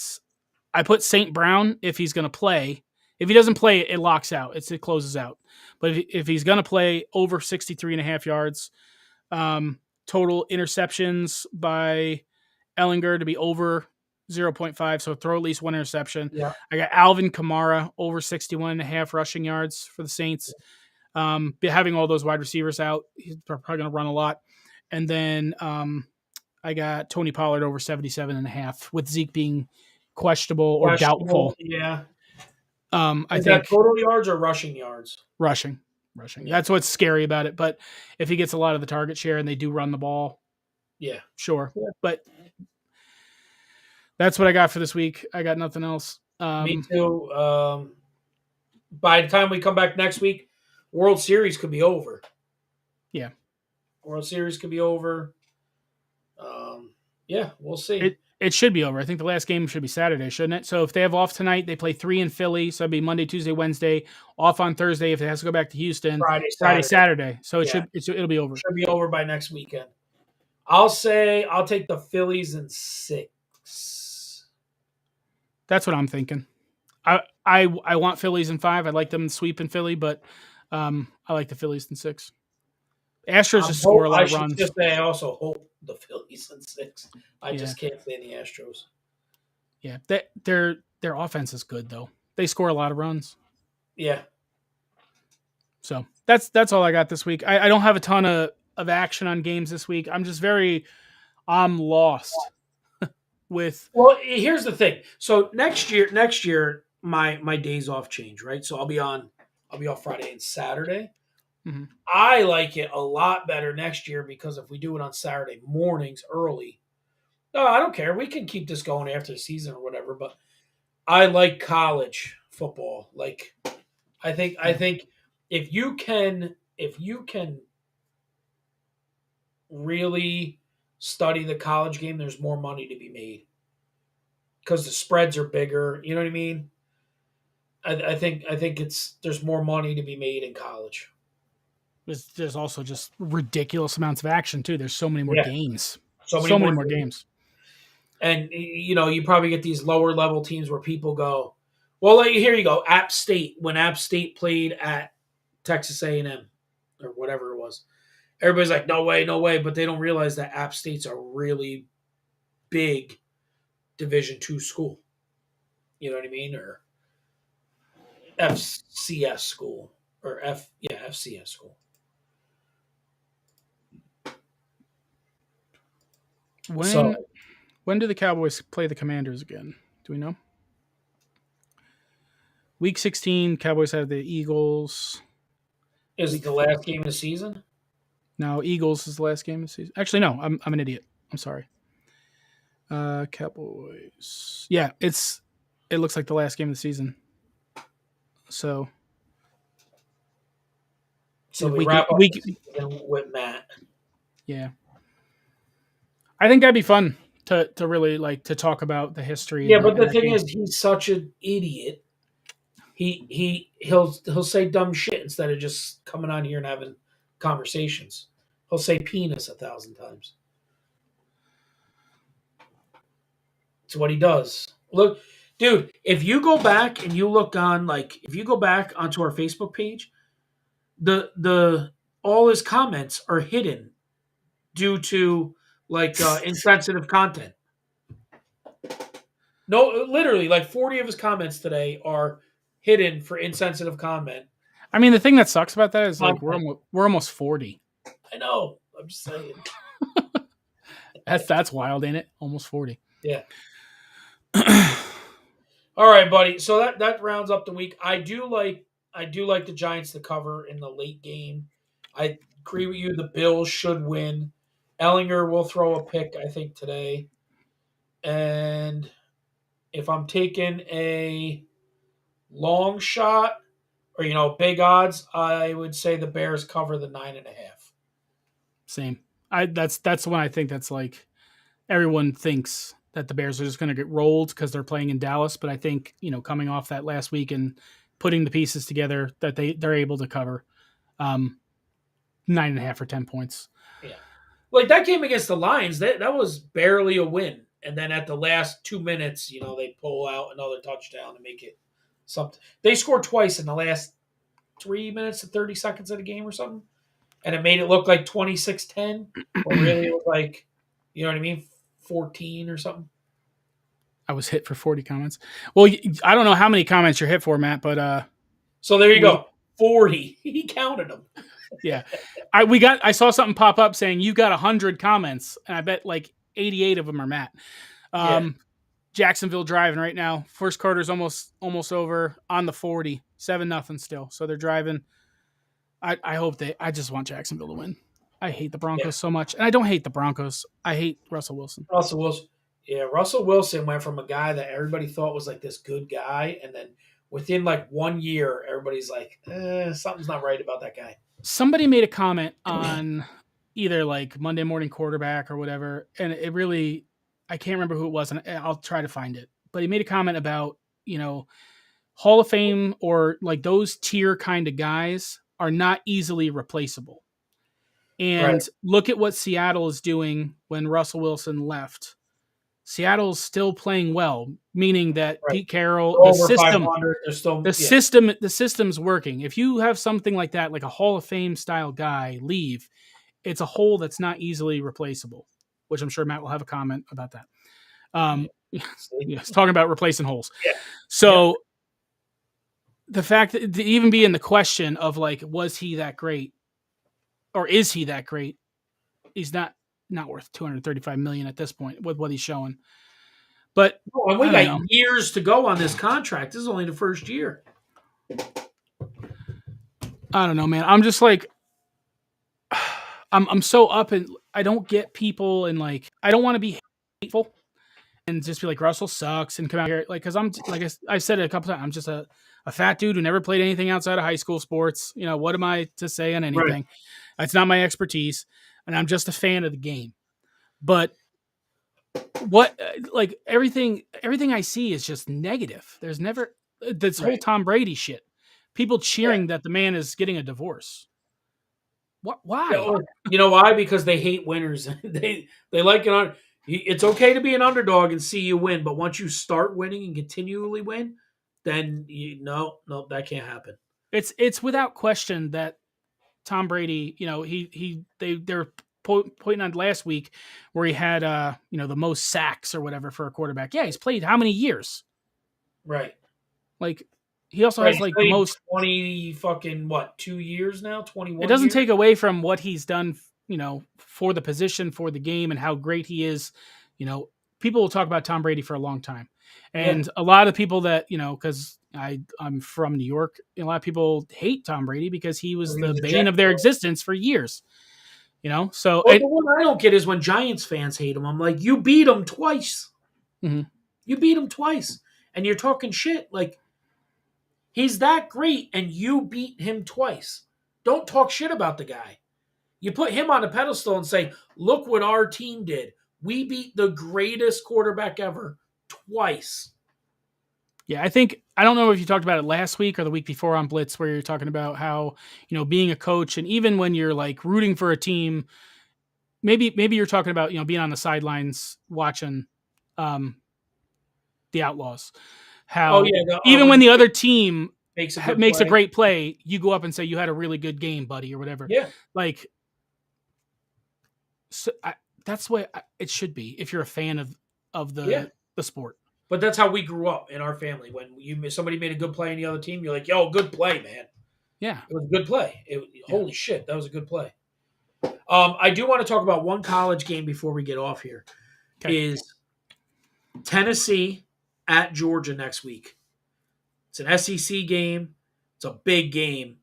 put St. Brown if he's going to play. If he doesn't play, it locks out. It closes out. But if he's going to play, over 63.5 yards. Total interceptions by Ellinger to be over 0.5, so throw at least one interception. Yeah. I got Alvin Kamara over 61.5 rushing yards for the Saints. Having all those wide receivers out, he's probably going to run a lot. And then I got Tony Pollard over 77.5 with Zeke being questionable or doubtful. Yeah. I think that total yards or rushing yards? Rushing. Yeah. That's what's scary about it. But if he gets a lot of the target share and they do run the ball, yeah, sure. Yeah. But that's what I got for this week. I got nothing else. Me too. By the time we come back next week, World Series could be over. Yeah. World Series could be over. Yeah, we'll see. It should be over. I think the last game should be Saturday, shouldn't it? So if they have off tonight, they play 3 in Philly. So it'd be Monday, Tuesday, Wednesday. Off on Thursday if it has to go back to Houston. Friday, Saturday. So it'll be over. Should be over by next weekend. I'll take the Phillies in 6. That's what I'm thinking. I want Phillies in 5. I'd like them to sweep in Philly, but I like the Phillies in 6. Astros just score a lot of runs. I also hope the Phillies in 6. I just can't stand the Astros. Yeah, their offense is good though. They score a lot of runs. Yeah. So that's all I got this week. I don't have a ton of action on games this week. I'm just I'm lost with. Well, here's the thing. So next year, my days off change, right? So I'll be off Friday and Saturday. Mm-hmm. I like it a lot better next year because if we do it on Saturday mornings early, no, I don't care. We can keep this going after the season or whatever. But I like college football. Like, I think if you can really study the college game, there's more money to be made because the spreads are bigger. You know what I mean? I think there's more money to be made in college. There's also just ridiculous amounts of action too. There's so many more games. So many more games. And you probably get these lower level teams where people go, well, here you go, App State. When App State played at Texas A&M or whatever it was, everybody's like, no way, but they don't realize that App State's a really big Division II school. You know what I mean? Or FCS school or FCS school. When do the Cowboys play the Commanders again? Do we know? Week 16, Cowboys have the Eagles. Is it the last game of the season? No, Eagles is the last game of the season. Actually, no, I'm an idiot. I'm sorry. Cowboys. Yeah, it looks like the last game of the season. So we wrap up the season with Matt. Yeah. I think that'd be fun to really like to talk about the history. Yeah, but the thing is, he's such an idiot. He'll say dumb shit instead of just coming on here and having conversations. He'll say penis 1,000 times. It's what he does. Look, dude, if you go back and you look on, if you go back onto our Facebook page, the all his comments are hidden due to insensitive content. No, literally, 40 of his comments today are hidden for insensitive comment. I mean, the thing that sucks about that is we're almost 40. I know. I'm just saying. That's wild, ain't it? Almost 40. Yeah. All right, buddy. So that rounds up the week. I do like the Giants to cover in the late game. I agree with you. The Bills should win. Ellinger will throw a pick, I think, today. And if I'm taking a long shot or big odds, I would say the Bears cover the 9.5. Same. That's the one I think that's everyone thinks that the Bears are just going to get rolled because they're playing in Dallas. But I think, coming off that last week and putting the pieces together that they're able to cover 9.5 or 10 points. Yeah. That game against the Lions, that was barely a win. And then at the last 2 minutes, they pull out another touchdown to make it something. They scored twice in the last 3 minutes and 30 seconds of the game or something. And it made it look like 26-10. Or really it was you know what I mean? 14 or something. I was hit for 40 comments. Well, I don't know how many comments you're hit for, Matt, but so there you go. 40. He counted them. Yeah. I saw something pop up saying you got 100 comments, and I bet 88 of them are Matt. Jacksonville driving right now. First quarter's almost over on the 40. 7-0 still. So they're driving. I just want Jacksonville to win. I hate the Broncos so much. And I don't hate the Broncos. I hate Russell Wilson. Yeah, Russell Wilson went from a guy that everybody thought was this good guy, and then within 1 year, everybody's something's not right about that guy. Somebody made a comment on either Monday Morning Quarterback or whatever, and it really, I can't remember who it was, and I'll try to find it. But he made a comment about, Hall of Fame or those tier kind of guys are not easily replaceable. And look at what Seattle is doing when Russell Wilson left. Seattle's still playing well, meaning that Pete Carroll, the system's working. If you have something like that, like a Hall of Fame style guy leave, it's a hole that's not easily replaceable, which I'm sure Matt will have a comment about that. It's talking about replacing holes. Yeah. So the fact that to even be in the question of was he that great or is he that great? He's not worth $235 million at this point with what he's showing. But we got years to go on this contract. This is only the first year. I don't know, man. I'm just I'm so up and I don't get people and I don't want to be hateful and just be Russell sucks and come out here because I'm I said it a couple times. I'm just a fat dude who never played anything outside of high school sports. What am I to say on anything? Right. That's not my expertise, and I'm just a fan of the game. But what everything I see is just negative. There's never this whole Tom Brady shit. People cheering that the man is getting a divorce. What? Why? You know why? Because they hate winners. they like it on. It's okay to be an underdog and see you win, but once you start winning and continually win, then no, that can't happen. It's without question that Tom Brady, they're pointing on last week where he had the most sacks or whatever for a quarterback. Yeah, he's played how many years? Right. He also has the most 20 fucking 2 years now, 21. It doesn't take away from what he's done, for the position, for the game, and how great he is. People will talk about Tom Brady for a long time, and a lot of people that because I'm from New York, a lot of people hate Tom Brady because he was the bane of their existence for years. So Well, the one I don't get is when Giants fans hate him. I'm like, you beat him twice. Mm-hmm. You beat him twice, and you're talking shit. Like, he's that great, and you beat him twice. Don't talk shit about the guy. You put him on a pedestal and say, look what our team did. We beat the greatest quarterback ever twice. Yeah, I don't know if you talked about it last week or the week before on Blitz, where you're talking about how, being a coach, and even when you're like rooting for a team, maybe you're talking about, being on the sidelines watching um, the Outlaws. Oh, How yeah. even when the other team makes a good makes a play. great play, you go up and say you had a really good game, buddy, or whatever. Yeah. Like, so that's what it should be if you're a fan of the sport. But that's how we grew up in our family. When somebody made a good play in the other team, you're like, yo, good play, man. Yeah. It was a good play. Holy shit, that was a good play. I do want to talk about one college game before we get off here. Okay. Is Tennessee at Georgia next week. It's an SEC game. It's a big game.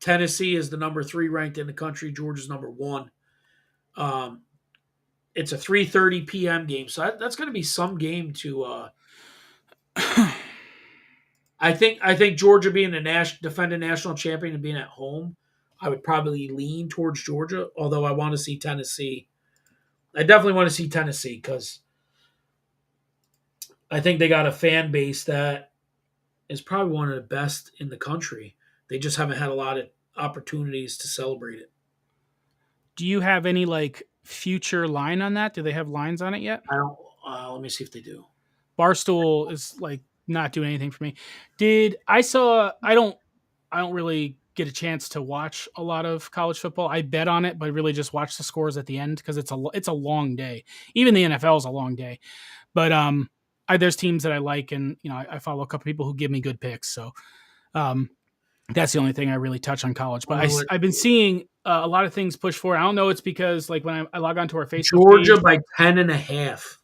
Tennessee is the number 3 ranked in the country. Georgia's number 1. It's a 3:30 p.m. game, so that's going to be some game to. I think Georgia being the defending national champion and being at home, I would probably lean towards Georgia. Although I want to see Tennessee. I definitely want to see Tennessee because I think they got a fan base that is probably one of the best in the country. They just haven't had a lot of opportunities to celebrate it. Do you have any like future line on that? Do they have lines on it yet? I don't. Let me see if they do. Barstool is like not doing anything for me. I don't really get a chance to watch a lot of college football. I bet on it, but really just watch the scores at the end because it's a long day. Even the NFL is a long day. But there's teams that I like, and I follow a couple people who give me good picks. So that's the only thing I really touch on college. But I've been seeing a lot of things push forward. I don't know. It's because like when I log onto our Facebook Georgia page, by 10.5.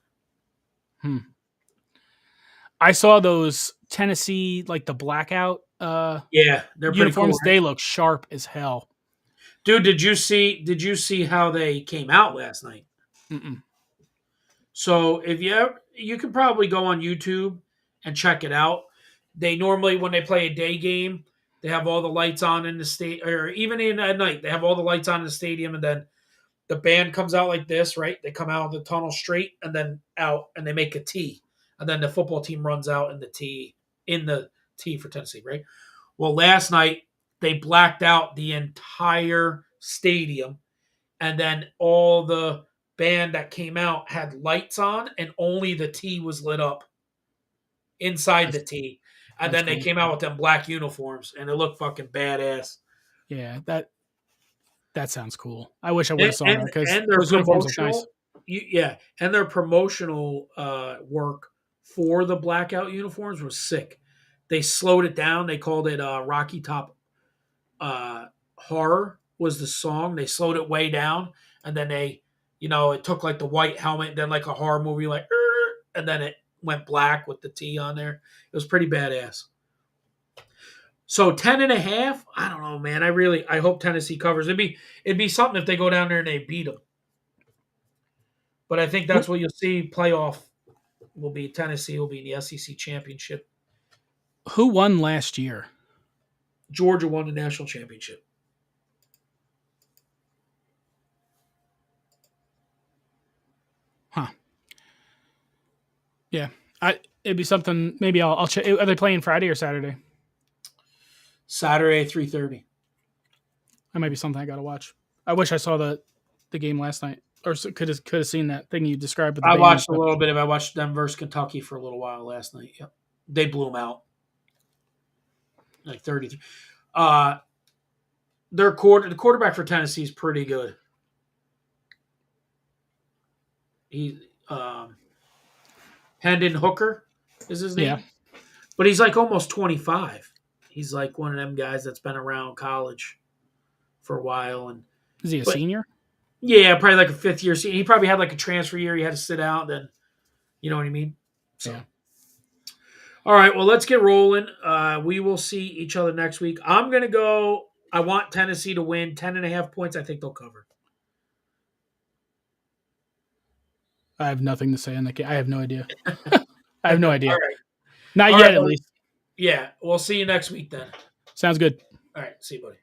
I saw those Tennessee, like the blackout Yeah, they're pretty cool. uniforms. They look sharp as hell. Dude, did you see how they came out last night? Mm-mm. So if you can probably go on YouTube and check it out. They normally, when they play a day game, they have all the lights on in the state, or even at night, they have all the lights on in the stadium, and then the band comes out like this, right? They come out of the tunnel straight and then out, and they make a T, and then the football team runs out in the T for Tennessee, right? Well, last night they blacked out the entire stadium, and then all the band that came out had lights on, and only the T was lit up inside the T. And then they came out with them black uniforms, and it looked fucking badass. Yeah, that sounds cool. I wish I would have saw that because their those uniforms look nice. And their promotional work for the blackout uniforms was sick. They slowed it down. They called it Rocky Top Horror was the song. They slowed it way down, and then it took like the white helmet, and then like a horror movie, like, and then it went black with the T on there. It was pretty badass. So 10.5, I don't know, man. I hope Tennessee covers. It'd be something if they go down there and they beat them. But I think that's what you'll see. Playoff will be Tennessee will be in the SEC championship. Who won last year? Georgia won the national championship. Huh. Yeah. It'd be something. Maybe I'll check. Are they playing Friday or Saturday? Saturday, 3:30. That might be something I got to watch. I wish I saw the game last night, or could have seen that thing you described. With the band, watched a little bit of. I watched them versus Kentucky for a little while last night. Yep, they blew them out, like 33. The quarterback for Tennessee is pretty good. He Hendon Hooker is his name. Yeah. But he's like almost 25. He's like one of them guys that's been around college for a while. And is he a senior? Yeah, probably like a fifth year senior. He probably had like a transfer year. He had to sit out. Then, you know what I mean? So. Yeah. All right, well, let's get rolling. We will see each other next week. I'm going to go. I want Tennessee to win 10.5 points. I think they'll cover. I have nothing to say on that game. I have no idea. I have no idea. All right. Not All yet, right, at buddy. least. Yeah, we'll see you next week then. Sounds good. All right, see you, buddy.